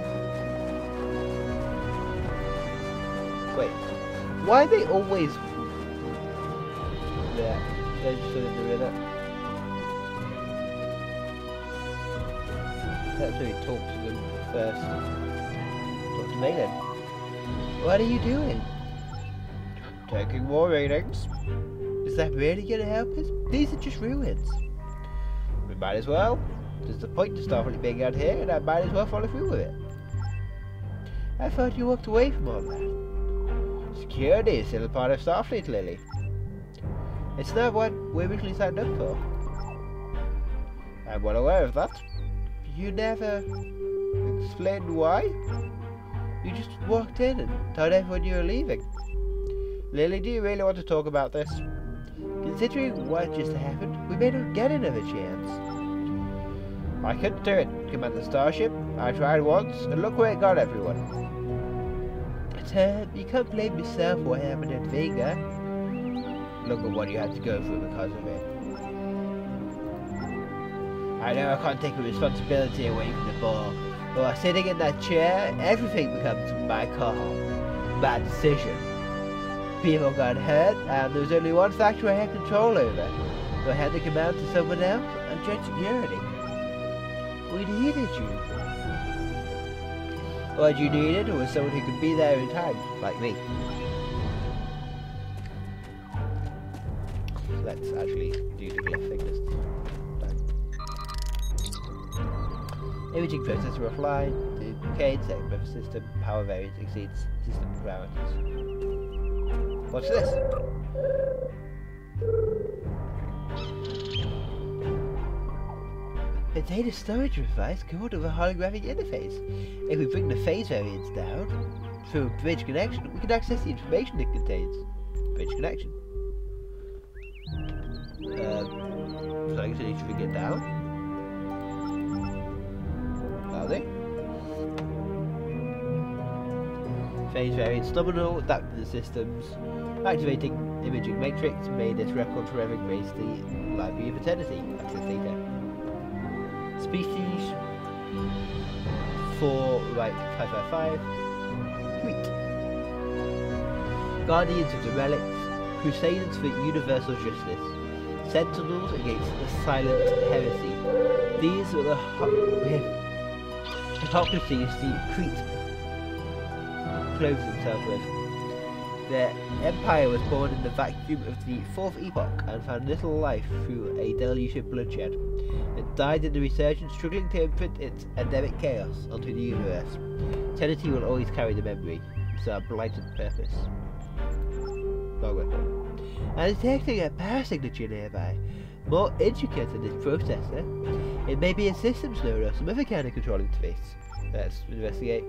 Wait, why are they always there? They're just in the river. That's where he talks to them first. Talk to Maiden. What are you doing? Taking more readings. Is that really going to help us? These are just ruins. We might as well. There's the point to start really being out here, and I might as well follow through with it. I thought you walked away from all that. Security is still a part of Starfleet, Lily. It's not what we originally signed up for. I'm well aware of that. You never explained why? You just walked in and told everyone you were leaving. Lily, do you really want to talk about this? Considering what just happened, we may not get another chance. I couldn't do it, Commander Starship. I tried once, and look where it got everyone. You can't blame yourself for what happened at Vega. Look at what you had to go through because of it. I know I can't take the responsibility away from the ball, but while sitting in that chair, everything becomes my call, my decision. People got hurt, and there was only one factor I had control over. So I had to command to someone else and join security. We needed you. What you needed was someone who could be there in time, like me. So let's actually do the glyph thing this time. Imaging processor offline, duplicate, second buffer system, power variance exceeds system parameters. What's this? A data storage device coupled with a holographic interface. If we bring the phase variance down through a bridge connection, we can access the information it contains. Bridge connection. So I guess I need to bring it down. Phase variance nominal, adapting the systems, activating imaging matrix, made this record forever grace the library of eternity. Access data. Species 4 right 555. Wheat. Guardians of the relics, crusaders for universal justice, sentinels against the silent heresy. These are the hypocrisy the Crete clothes himself with. The empire was born in the vacuum of the fourth epoch and found little life through a deluge of bloodshed. It died in the resurgence, struggling to imprint its endemic chaos onto the universe. Eternity will always carry the memory. It's our blighted purpose. And it's detecting a power signature nearby. More intricate than this processor. It may be a systems node or some other kind of control interface. Let's investigate.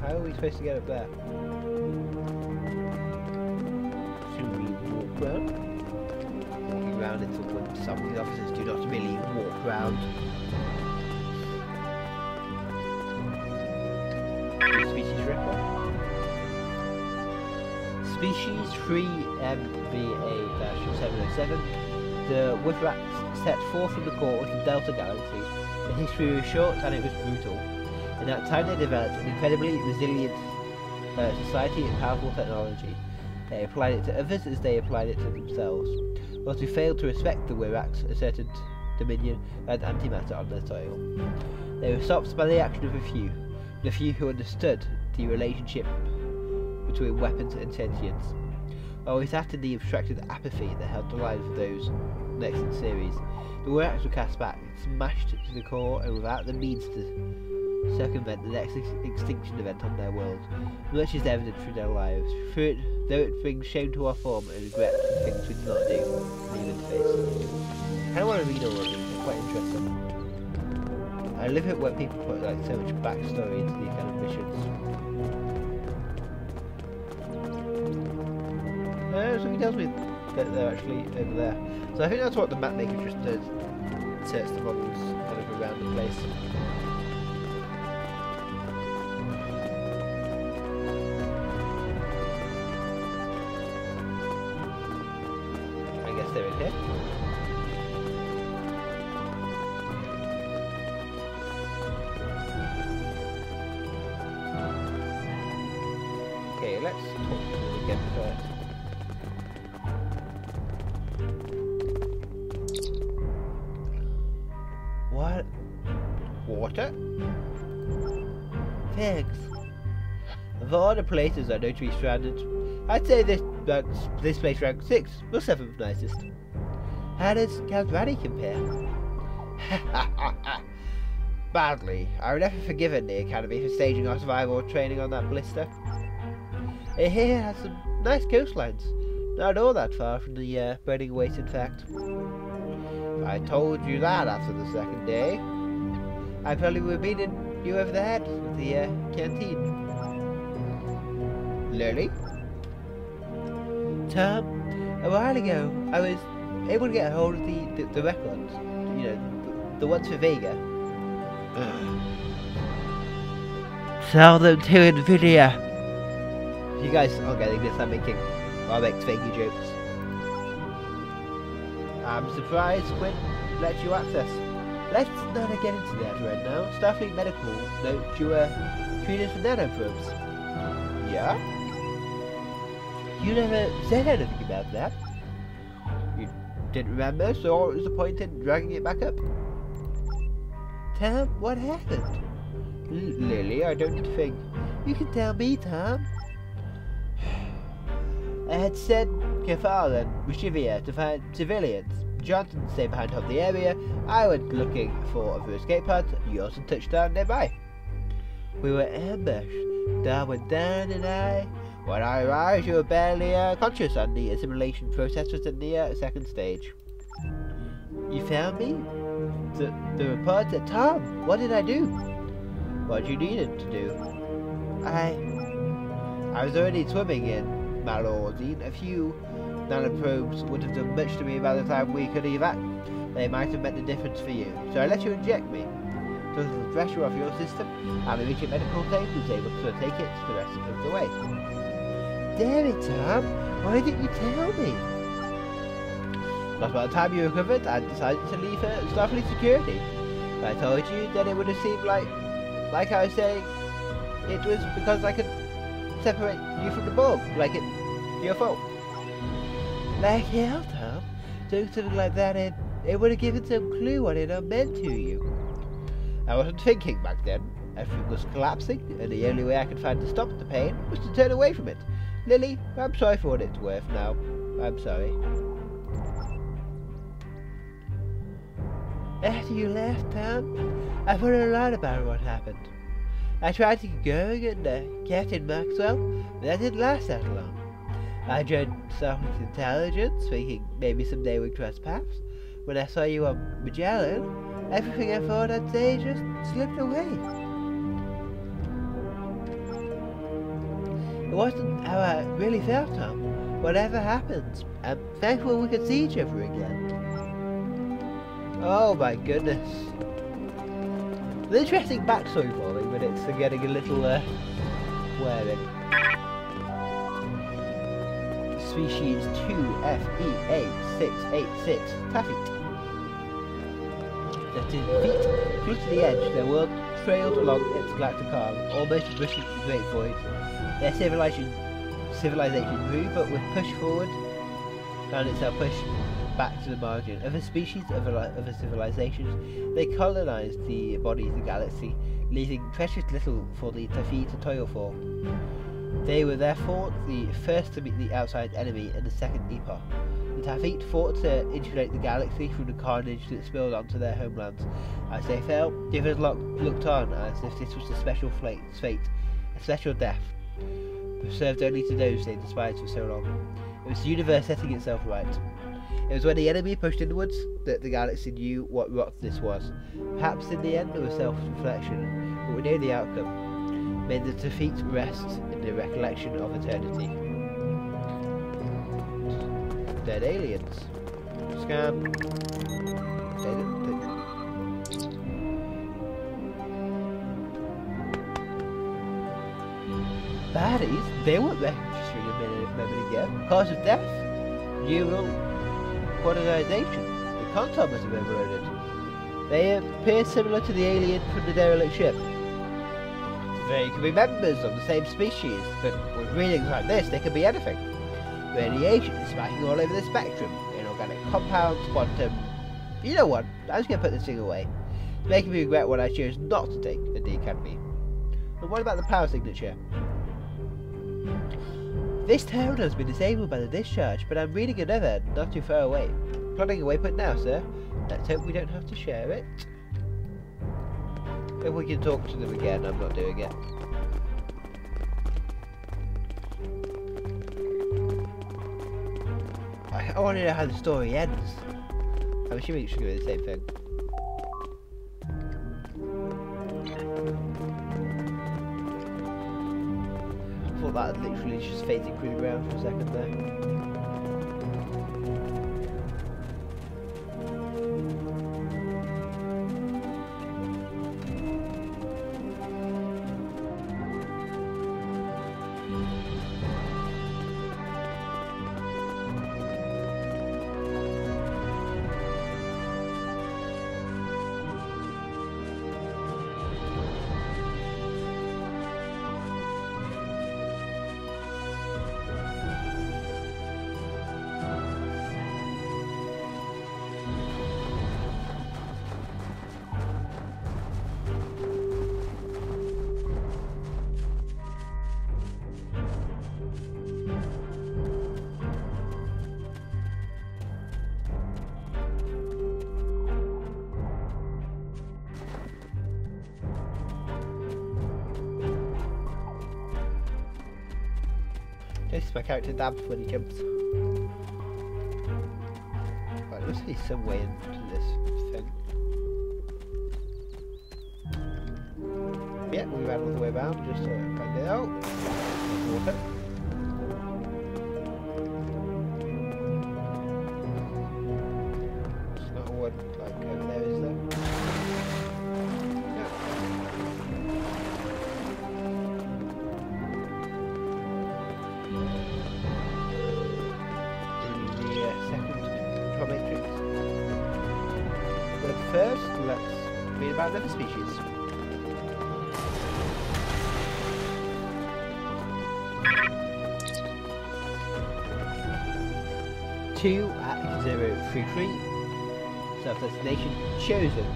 How are we supposed to get up there? Should we walk around? Walking around until when some of the officers do not really walk around. the species record. Species 3MVA-707. The Woodrats set forth from the core of the Delta Galaxy. The history was short and it was brutal. In that time they developed an incredibly resilient society and powerful technology. They applied it to others as they applied it to themselves. Those who failed to respect the Woodrats asserted dominion and antimatter on their soil. They were stopped by the action of a few who understood the relationship between weapons and sentience. Always sat in the abstracted apathy that held the lives of those next in series. The Woodrats were cast back, smashed to the core, and without the means to circumvent the next extinction event on their world. Much is evident through their lives, though it brings shame to our form and regret for things we did not do, leave in face. I don't want to read all of these, they're quite interesting. I love it when people put like so much backstory into these kind of missions. Something tells me that they're actually over there. So I think that's what the map maker just does. Inserts the models kind of around the place. I guess they're in here. Okay, let's talk to them again first. What? Water? Thanks. Of all the places I know to be stranded, I'd say this place ranks 6 or 7th nicest. How does Camp Ratty compare? Badly. I would never forgiven the Academy for staging our survival training on that blister. It here has some nice coastlines. Not all that far from the burning waste, in fact. I told you that after the second day. I probably would have beaten you over the head with the canteen. Lily? Tom, a while ago I was able to get a hold of the records. You know, the ones for Vega. Sell them to Nvidia. If you guys aren't getting this, I'm making Vega jokes. I'm surprised Quinn let you access. Let's not get into that right now. Starfleet Medical note you were treated for nanoprobes. Yeah? You never said anything about that. You didn't remember, so what was the point in dragging it back up? Tom, what happened? Lily, I don't think. You can tell me, Tom. I had sent Kefal and Rishivia to find civilians. Johnson stayed behind to help the area. I went looking for other escape pods. You also touched down nearby. We were ambushed. Darwin, Dan, and I. When I arrived, you were barely conscious, and the assimilation process was in the second stage. You found me? The report said, Tom, what did I do? What you needed to do? I was already swimming in Malordine. A few nanoprobes would have done much to me by the time we could evac. They might have meant the difference for you. So I let you inject me. Took the pressure off your system, and the immediate medical team was able to take it the rest of the way. Damn it, Tom! Why didn't you tell me? Because by the time you recovered, I decided to leave Starfleet security. If I told you, then it would have seemed like I was saying, it was because I could separate you from the Borg, like it's your fault. Like hell, Tom. Doing something like that, it would have given some clue what it meant to you. I wasn't thinking back then. Everything was collapsing, and the only way I could find to stop the pain was to turn away from it. Lily, I'm sorry for what it's worth now. I'm sorry. After you left, Tom, I thought a lot about what happened. I tried to get going and Captain Maxwell, but that didn't last that long. I joined Starfleet Intelligence, thinking maybe someday we'd cross paths. When I saw you on Magellan, everything I thought I'd say just slipped away. It wasn't how I really felt, Tom. Whatever happens, I'm thankful we could see each other again. Oh my goodness. An interesting backstory for me, but it's getting a little swearing. Species 2FEA686 Taffet. Their feet flew to the edge, their world trailed along its galactic arm, almost brushing the great void. Their civilization grew, but with push forward, found itself pushed back to the margin. Other species, other civilizations, they colonized the bodies of the galaxy, leaving precious little for the Taffet to toil for. They were therefore the first to meet the outside enemy in the second epoch. The Taffet fought to insulate the galaxy from the carnage that spilled onto their homelands. As they fell, the others looked on as if this was a special fate, a special death, reserved only to those they despised for so long. It was the universe setting itself right. It was when the enemy pushed inwards that the galaxy knew what rot this was. Perhaps in the end it was self-reflection, but we know the outcome. May the Taffet rest in the recollection of eternity. Dead aliens. Scan. Baddies? They weren't registering a moment ago. Cause of death? Neural quantization. The console must have overloaded. They appear similar to the alien from the derelict ship. They could be members of the same species, but with readings like this, they could be anything. Radiation is spiking all over the spectrum. Inorganic compounds, quantum... You know what? I'm just going to put this thing away. It's making me regret what I chose not to take at the Academy. And what about the power signature? This town has been disabled by the discharge, but I'm reading another not too far away. Plotting a waypoint now, sir. Let's hope we don't have to share it. If we can talk to them again, I'm not doing it. I want to know how the story ends. I'm assuming it's going to be the same thing. I thought that had literally just faded through the ground for a second there. Notice my character dabs when he jumps. Right, there must be some way into this thing. Yeah, we ran all the way around just to find it out. Water. It's not one like over there, is there? First, let's read about another species. Two at 033, self-destination chosen.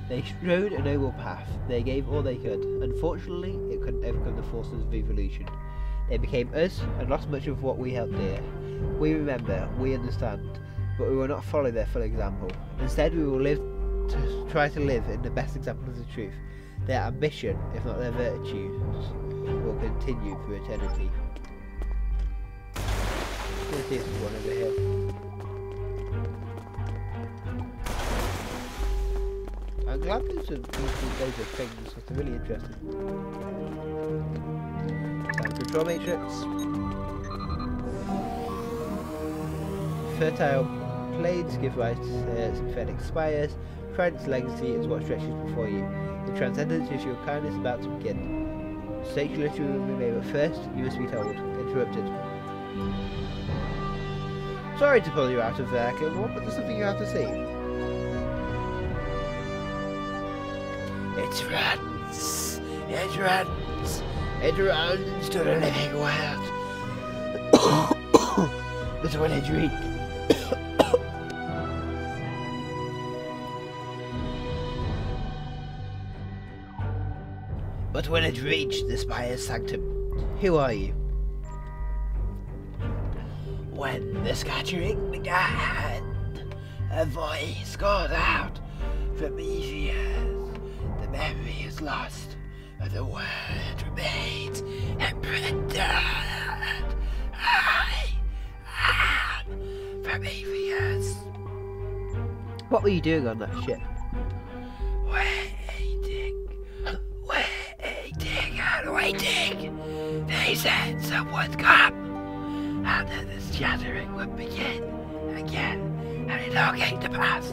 They strode a noble path. They gave all they could. Unfortunately, it couldn't overcome the forces of evolution. They became us and lost much of what we held dear. We remember, we understand, but we will not follow their full example. Instead, we will try to live in the best example of the truth. Their ambition, if not their virtues, will continue for eternity. Let's see if there's one over here. I'm glad these are things, because they're really interesting. Control matrix. Fertile plains give rise to synthetic spires. Trent's legacy is what stretches before you. The transcendence of your kindness is about to begin. Stage literally will be made, but first you must be told. Interrupted. Sorry to pull you out of there, Kilmore, but there's something you have to see. It runs. It runs. It runs to the living world. But when it reaches... But when it reached the spire's sanctum, Who are you? when the scattering began, a voice called out from Evius. The memory is lost, but the word remains imprinted. I am from Evius. What were you doing on that ship? Waiting. They said someone would come, and then the scattering would begin again, and it all came to pass.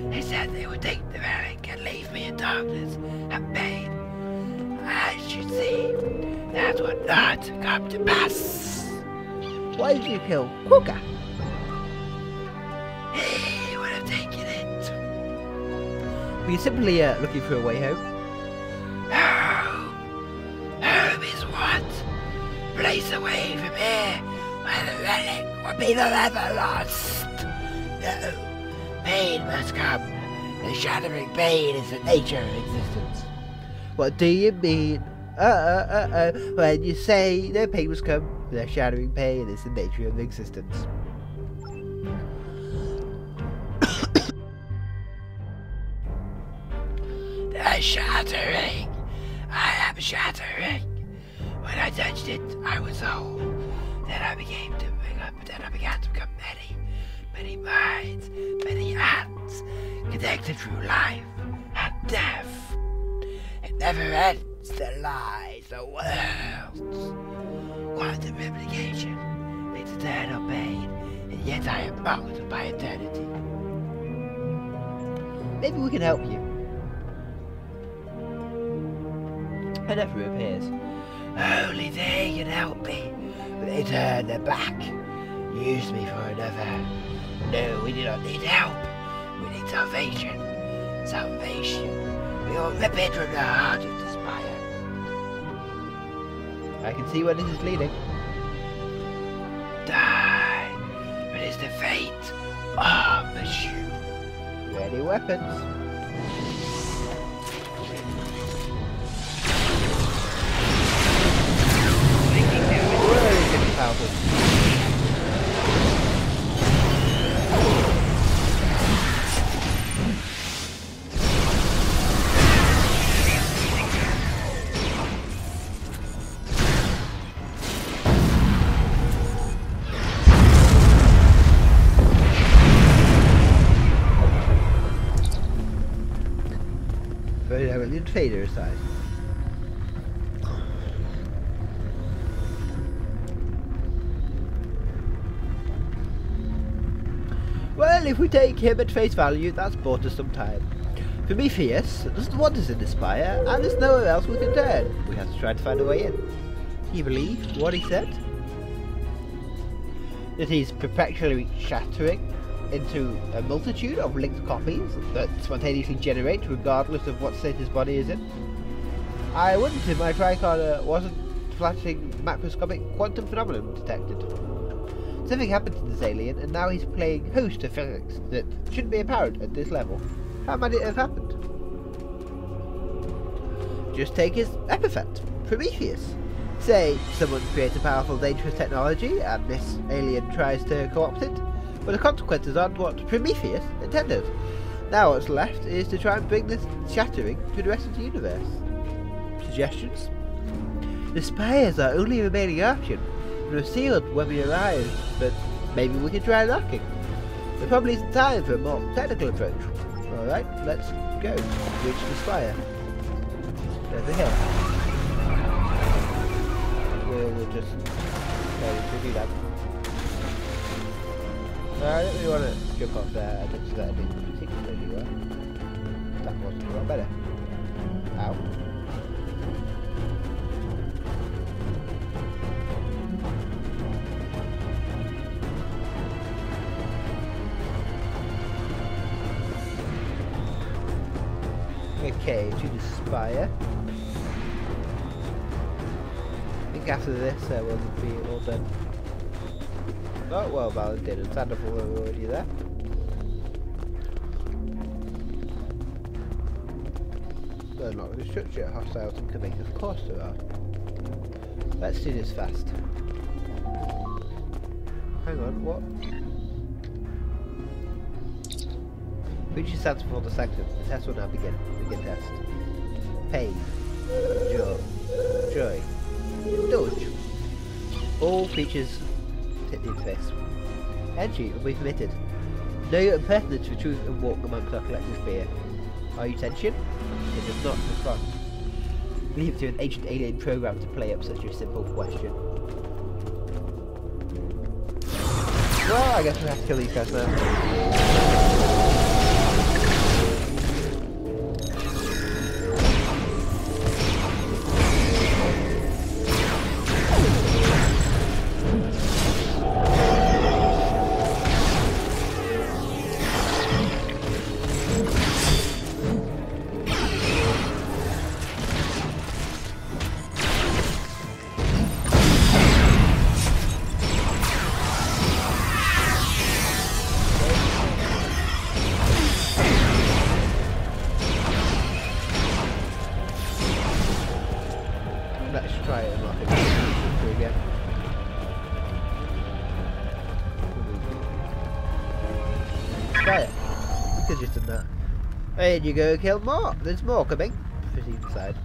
They said they would take the relic and leave me in darkness and pain. As you see, that would not come to pass. Why did you kill Quokka? He would have taken it. Were you simply looking for a way home? Home is what? Place away from here, where the relic will be forever lost. No, pain must come. The shattering pain is the nature of existence. What do you mean? When you say the pain must come, the shattering pain is the nature of existence. The shattering. I am shattering. When I touched it, I was whole. Then I began to become many minds, many hands, connected through life and death. It never ends, the lies, the worlds. Quantum replication, it's eternal pain, and yet I am mocked by eternity. Maybe we can help you. It never appears. Only they can help me, but they turn their back, use me for another. No, we do not need help. We need salvation. Salvation. We will rip it from the heart of the spire. I can see where this is leading. Die. It is the fate of the shoe. Ready weapons. Really powerful. Very heavily fader aside. Well, if we take him at face value, that's bought us some time. Prometheus doesn't want us in the spire, and there's nowhere else we can turn. We have to try to find a way in. Do you believe what he said? That he's perpetually shattering into a multitude of linked copies that spontaneously generate regardless of what state his body is in? I wondered if my tricorder wasn't flashing macroscopic quantum phenomenon detected. Something happened to this alien, and now he's playing host to physics that shouldn't be apparent at this level. How might it have happened? Just take his epithet, Prometheus. Say someone creates a powerful, dangerous technology, and this alien tries to co-opt it, but the consequences aren't what Prometheus intended. Now what's left is to try and bring this shattering to the rest of the universe. Suggestions? The spires are only remaining option. We're sealed when we arrived, but maybe we can try knocking. There probably isn't time for a more technical approach. Alright, let's go. Reach the spire. Over here. We'll just do that. I don't really want to jump off there. I don't see that being particularly well. That wasn't a lot better. Ow. cave to the spire. I think after this we'll be all done. Oh, well, Valentine and Thunderful are already there. They're not restricted, hostiles incoming, of course there are. Let's do this fast. Hang on, what? Which stands for the second. The test will now begin. Begin test. Pain. Joy. Indulge. All creatures hit the interface. Entry will be permitted. Know your impertinence for truth and walk amongst our collective fear. Are you tension? It does not respond. Leave it to an ancient alien program to play up such a simple question. Well, I guess we have to kill these guys now. Let's try it and lock it again. Try it. We could just done that. There you go, kill more. There's more coming. Proceed inside.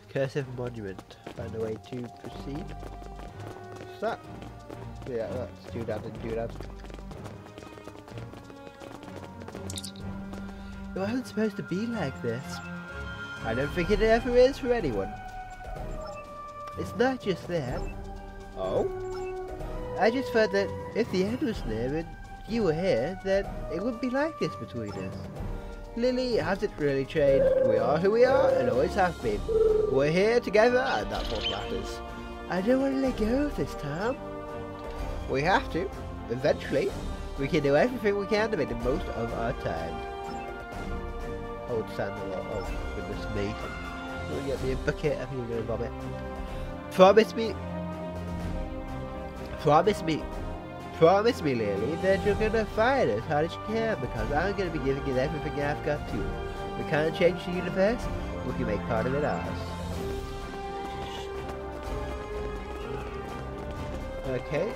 Cursive monument. Find a way to proceed. What's that? Yeah, that's doodad and doodad. It wasn't supposed to be like this. I don't think it ever is for anyone. It's not just that. Oh? I just thought that if the end was near and you were here, then it wouldn't be like this between us. Lily hasn't really changed. We are who we are and always have been. We're here together and that's what matters. I don't want to let go of this time. We have to. Eventually. We can do everything we can to make the most of our time. Hold stand a lot. Oh goodness me. We'll get me a bucket. I think we're going to vomit. Promise me. Promise me, Lily, that you're going to fight as hard as you can, because I'm going to be giving it everything I've got to. We can't change the universe, we can make part of it ours. Okay,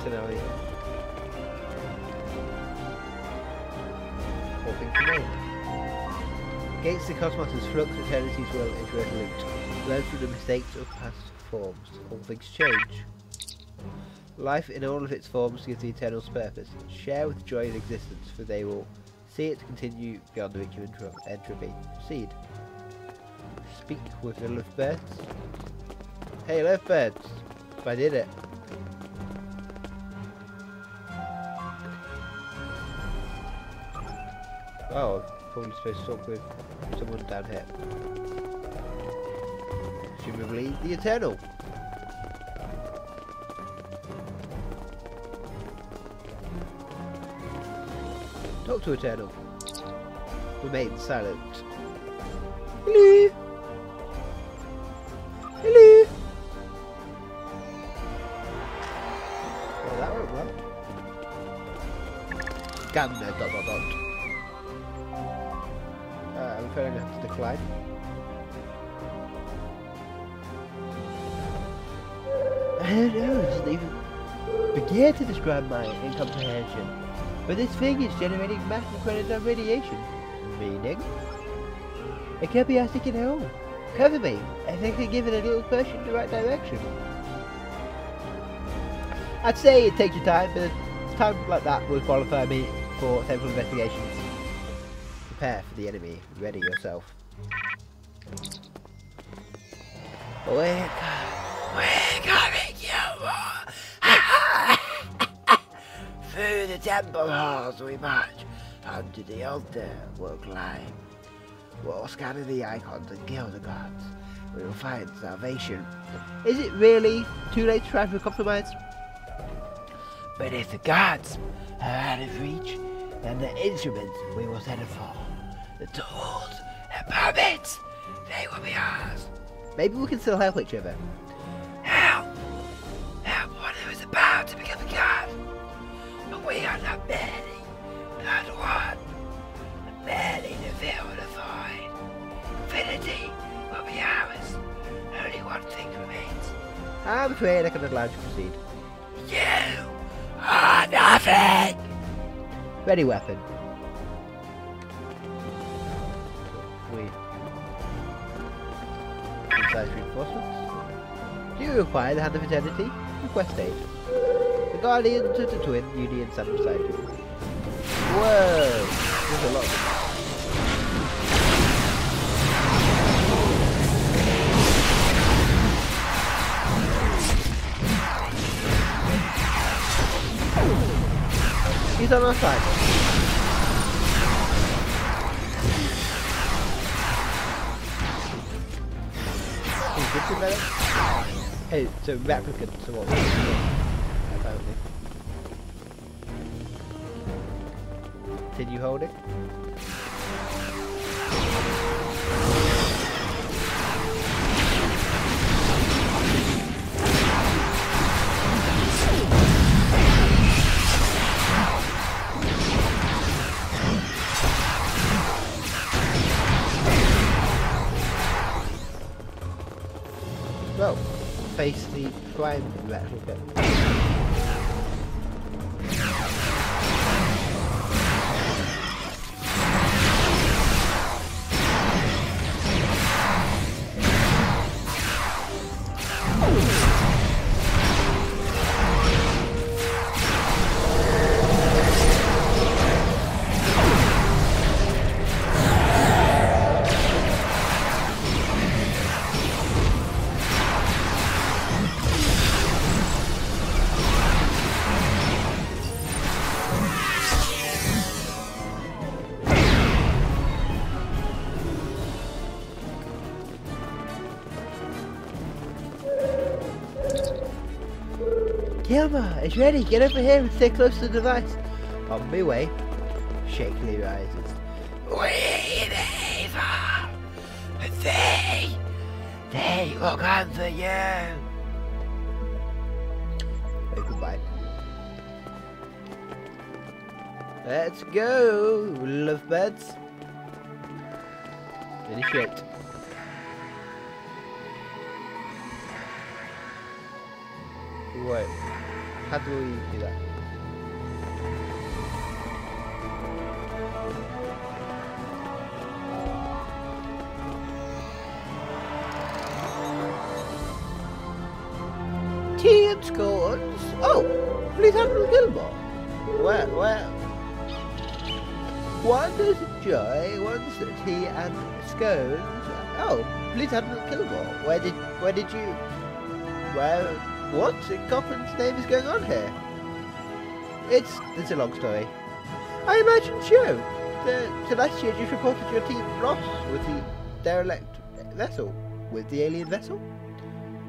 so now we... all things remain. Against the cosmos' flux, eternity's will is resolute. Learn through the mistakes of past forms. All things change. Life in all of its forms gives the Eternals purpose. Share with joy in existence, for they will see it continue beyond the reach of entropy. Proceed. Speak with the lovebirds. Hey, lovebirds! I did it. Oh, I'm probably supposed to talk with someone down here. Presumably the Eternal. Talk to Eternal. Remain silent. Hello. Hello. Well, that went well. Scan. I'm afraid I'm going to have to decline. I don't know, it doesn't even begin to describe my incomprehension. But this thing is generating massive credits on radiation. Meaning? It can't be asked to get home. Cover me, I think I can give it a little push in the right direction. I'd say it takes your time, but time like that would qualify me for temporal investigations. Prepare for the enemy. Ready yourself. We're coming, you Through the temple halls we march. Onto the altar we'll climb. We'll scatter the icons and kill the gods. We will find salvation. Is it really too late to try to compromise? But if the gods are out of reach, then the instruments we will settle for, the tools and puppets, they will be ours. Maybe we can still help each other. Help! Help one who is about to become a god. But we are not many, not one. Barely to fill the void. Infinity will be ours. Only one thing remains. I'm afraid I cannot allow you to proceed. You are nothing! Ready weapon. Sweet. Size reinforcements. Do you require the Hand of Eternity? Request aid. The Guardians of the Twin Union stand beside you. Whoa! There's a lot of them. He's on our side. He's good to better. Hey, it's a replicant to what we're doing, apparently. Continue holding. Well, face the prime replicant. Kilmer, it's ready. Get over here and stay close to the device. On my way. Shakily rises. We the evil. They will come for you. Hey, goodbye. Let's go, lovebirds. Initiate. Wait, how do we do that? Tea and scones? Oh, please Admiral Gilmore. Where? One is joy, one's tea and scones. Oh, please Admiral Gilmore. Where did you... What in Coffin's name is going on here? It's a long story. I imagine so. The Celestia just reported your team lost with the derelict vessel. With the alien vessel?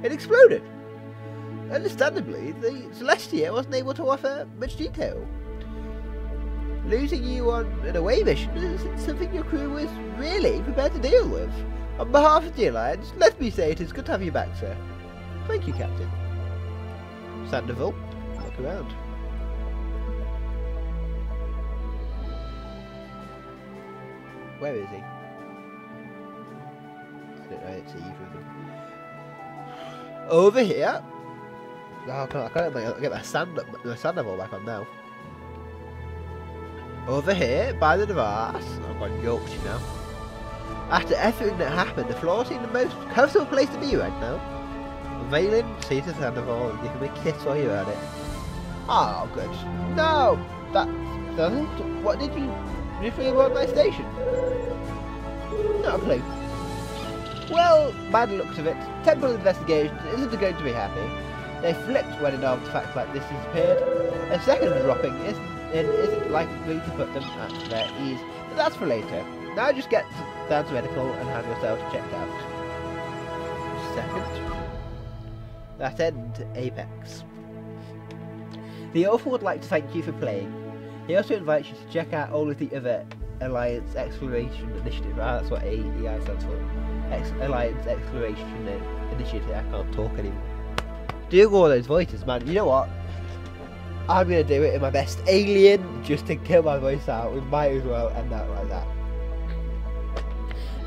It exploded. Understandably, the Celestia wasn't able to offer much detail. Losing you on an away mission isn't something your crew was really prepared to deal with. On behalf of the Alliance, let me say it is good to have you back, sir. Thank you, Captain. Sandoval, look around. Where is he? I don't see either of them. Over here? Oh, I can't get my Sandoval back on now. Over here, by the device. I've got Yorkshire now. After everything that happened, the floor seemed the most comfortable place to be right now. Valen, see to Sandoval and give him a kiss while you're at it. Oh, good. No! That doesn't... What did you really want my station? Not a clue. Well, by the looks of it, Temple Investigation isn't going to be happy. They flipped when an artifact like this disappeared. A second dropping isn't likely to put them at their ease, but that's for later. Now just get down to medical and have yourself checked out. Second. That end, Apex. The author would like to thank you for playing. He also invites you to check out all of the other Alliance Exploration Initiative. That's what AEI stands for. Alliance Exploration Initiative. I can't talk anymore. Do all those voices, man. You know what? I'm gonna do it in my best alien just to kill my voice out. We might as well end out like that.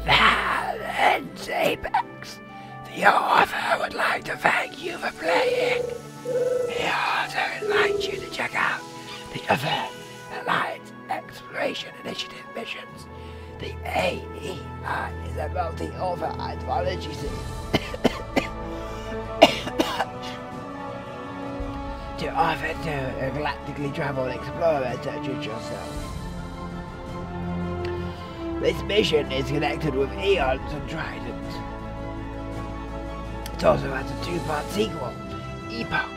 That ends Apex. The author would like to thank you for playing. He also invites you to check out the other Alliance Exploration Initiative missions. The AEI is a multi-author anthology series. To offer to a galactically traveled explorer such as yourself. This mission is connected with Eons and Trident. It also has a 2-part sequel, Epoch.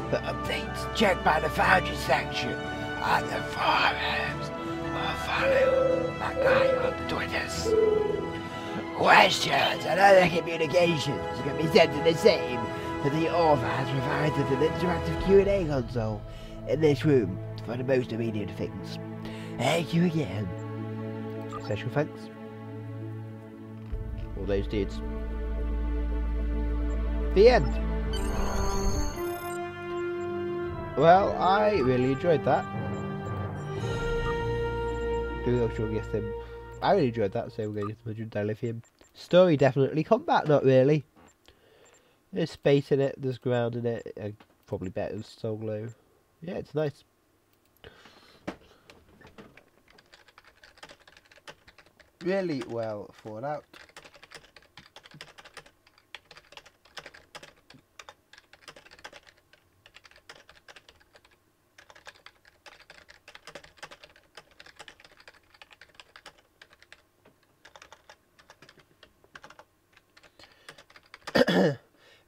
For updates, check by the Foundry section on the forums or follow my guy on the Twitters. Questions and other communications can be sent to the same, but the author has provided an interactive Q&A console in this room for the most immediate things. Thank you again. Special thanks. All those dudes. The end. Well, I really enjoyed that. I really enjoyed that, so we're going to get 100 dilithium. Story definitely. Combat not really. There's space in it, there's ground in it, probably better than solo. Yeah, it's nice. Really well thought out.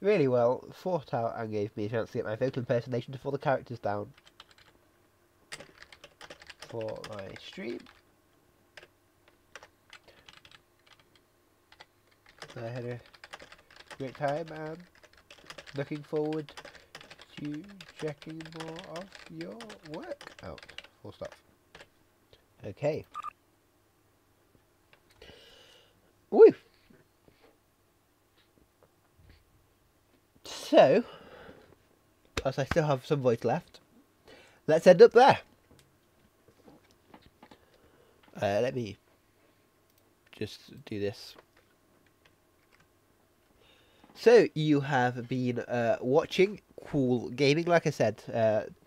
Really well thought out and gave me a chance to get my vocal impersonation for the characters down for my stream. I had a great time and looking forward to checking more of your work out. Full stop. Okay. Woo! So, as I still have some voice left, let's end up there. Let me just do this. So, you have been watching Cool Gaming. Like I said,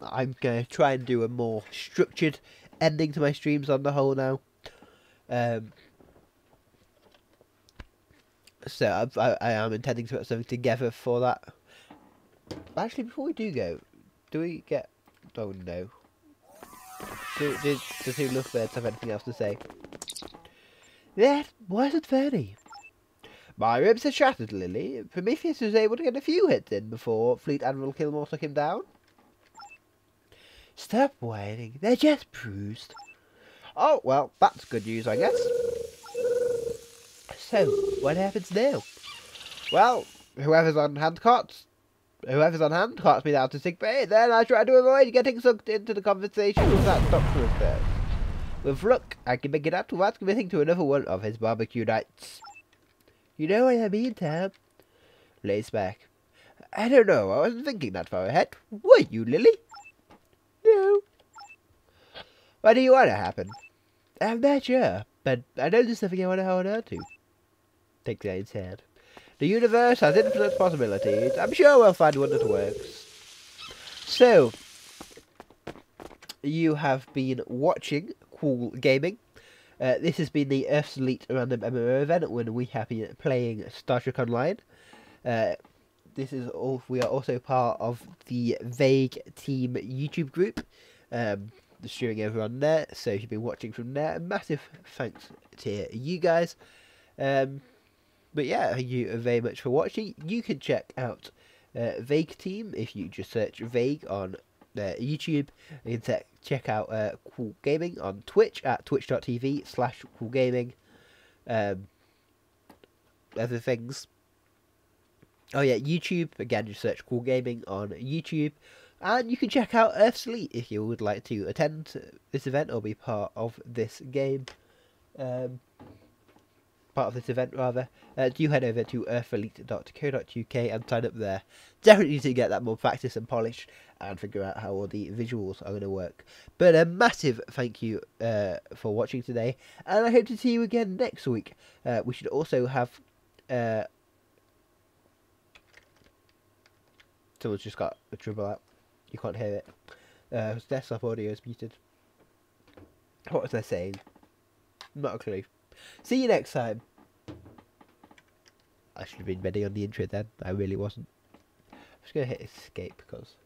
I'm going to try and do a more structured ending to my streams on the whole now. So, I am intending to put something together for that. Actually, before we do go, do we get... Oh, no. Do two lovebirds have anything else to say? That wasn't funny. My ribs are shattered, Lily. Prometheus was able to get a few hits in before Fleet Admiral Kilmore took him down. Stop whining. They're just bruised. Oh, well, that's good news, I guess. So, what happens now? Well, whoever's on hand carts me down to sick bay, then I try to avoid getting sucked into the conversation with that doctor of theirs. With luck, I can make it up without committing to another one of his barbecue nights. You know what I mean, Tom? Lays back. I don't know, I wasn't thinking that far ahead. Were you, Lily? No. What do you want to happen? I'm not sure, but I know there's something I want to hold on to. Takes out his head. The universe has infinite possibilities. I'm sure we'll find one that works. So, you have been watching Cool Gaming. This has been the Earth's Elite Random MMO event when we have been playing Star Trek Online. We are also part of the Vague Team YouTube group. Streaming over on there, so if you've been watching from there, a massive thanks to you guys. But yeah, thank you very much for watching. You can check out Vague Team if you just search Vague on YouTube. You can check out Cool Gaming on Twitch at twitch.tv/coolgaming. Other things. Oh yeah, YouTube, again, just search Cool Gaming on YouTube. And you can check out Earth's Elite if you would like to attend this event or be part of this game. Part of this event, rather. Do head over to earthelite.co.uk and sign up there. Definitely to get that more practice and polish and figure out how all the visuals are going to work. But a massive thank you for watching today, and I hope to see you again next week. We should also have... someone's just got a dribble out. You can't hear it. Desktop audio is muted. What was I saying? Not a clue. See you next time. I should have been ready on the intro then. I really wasn't. I'm just going to hit escape because...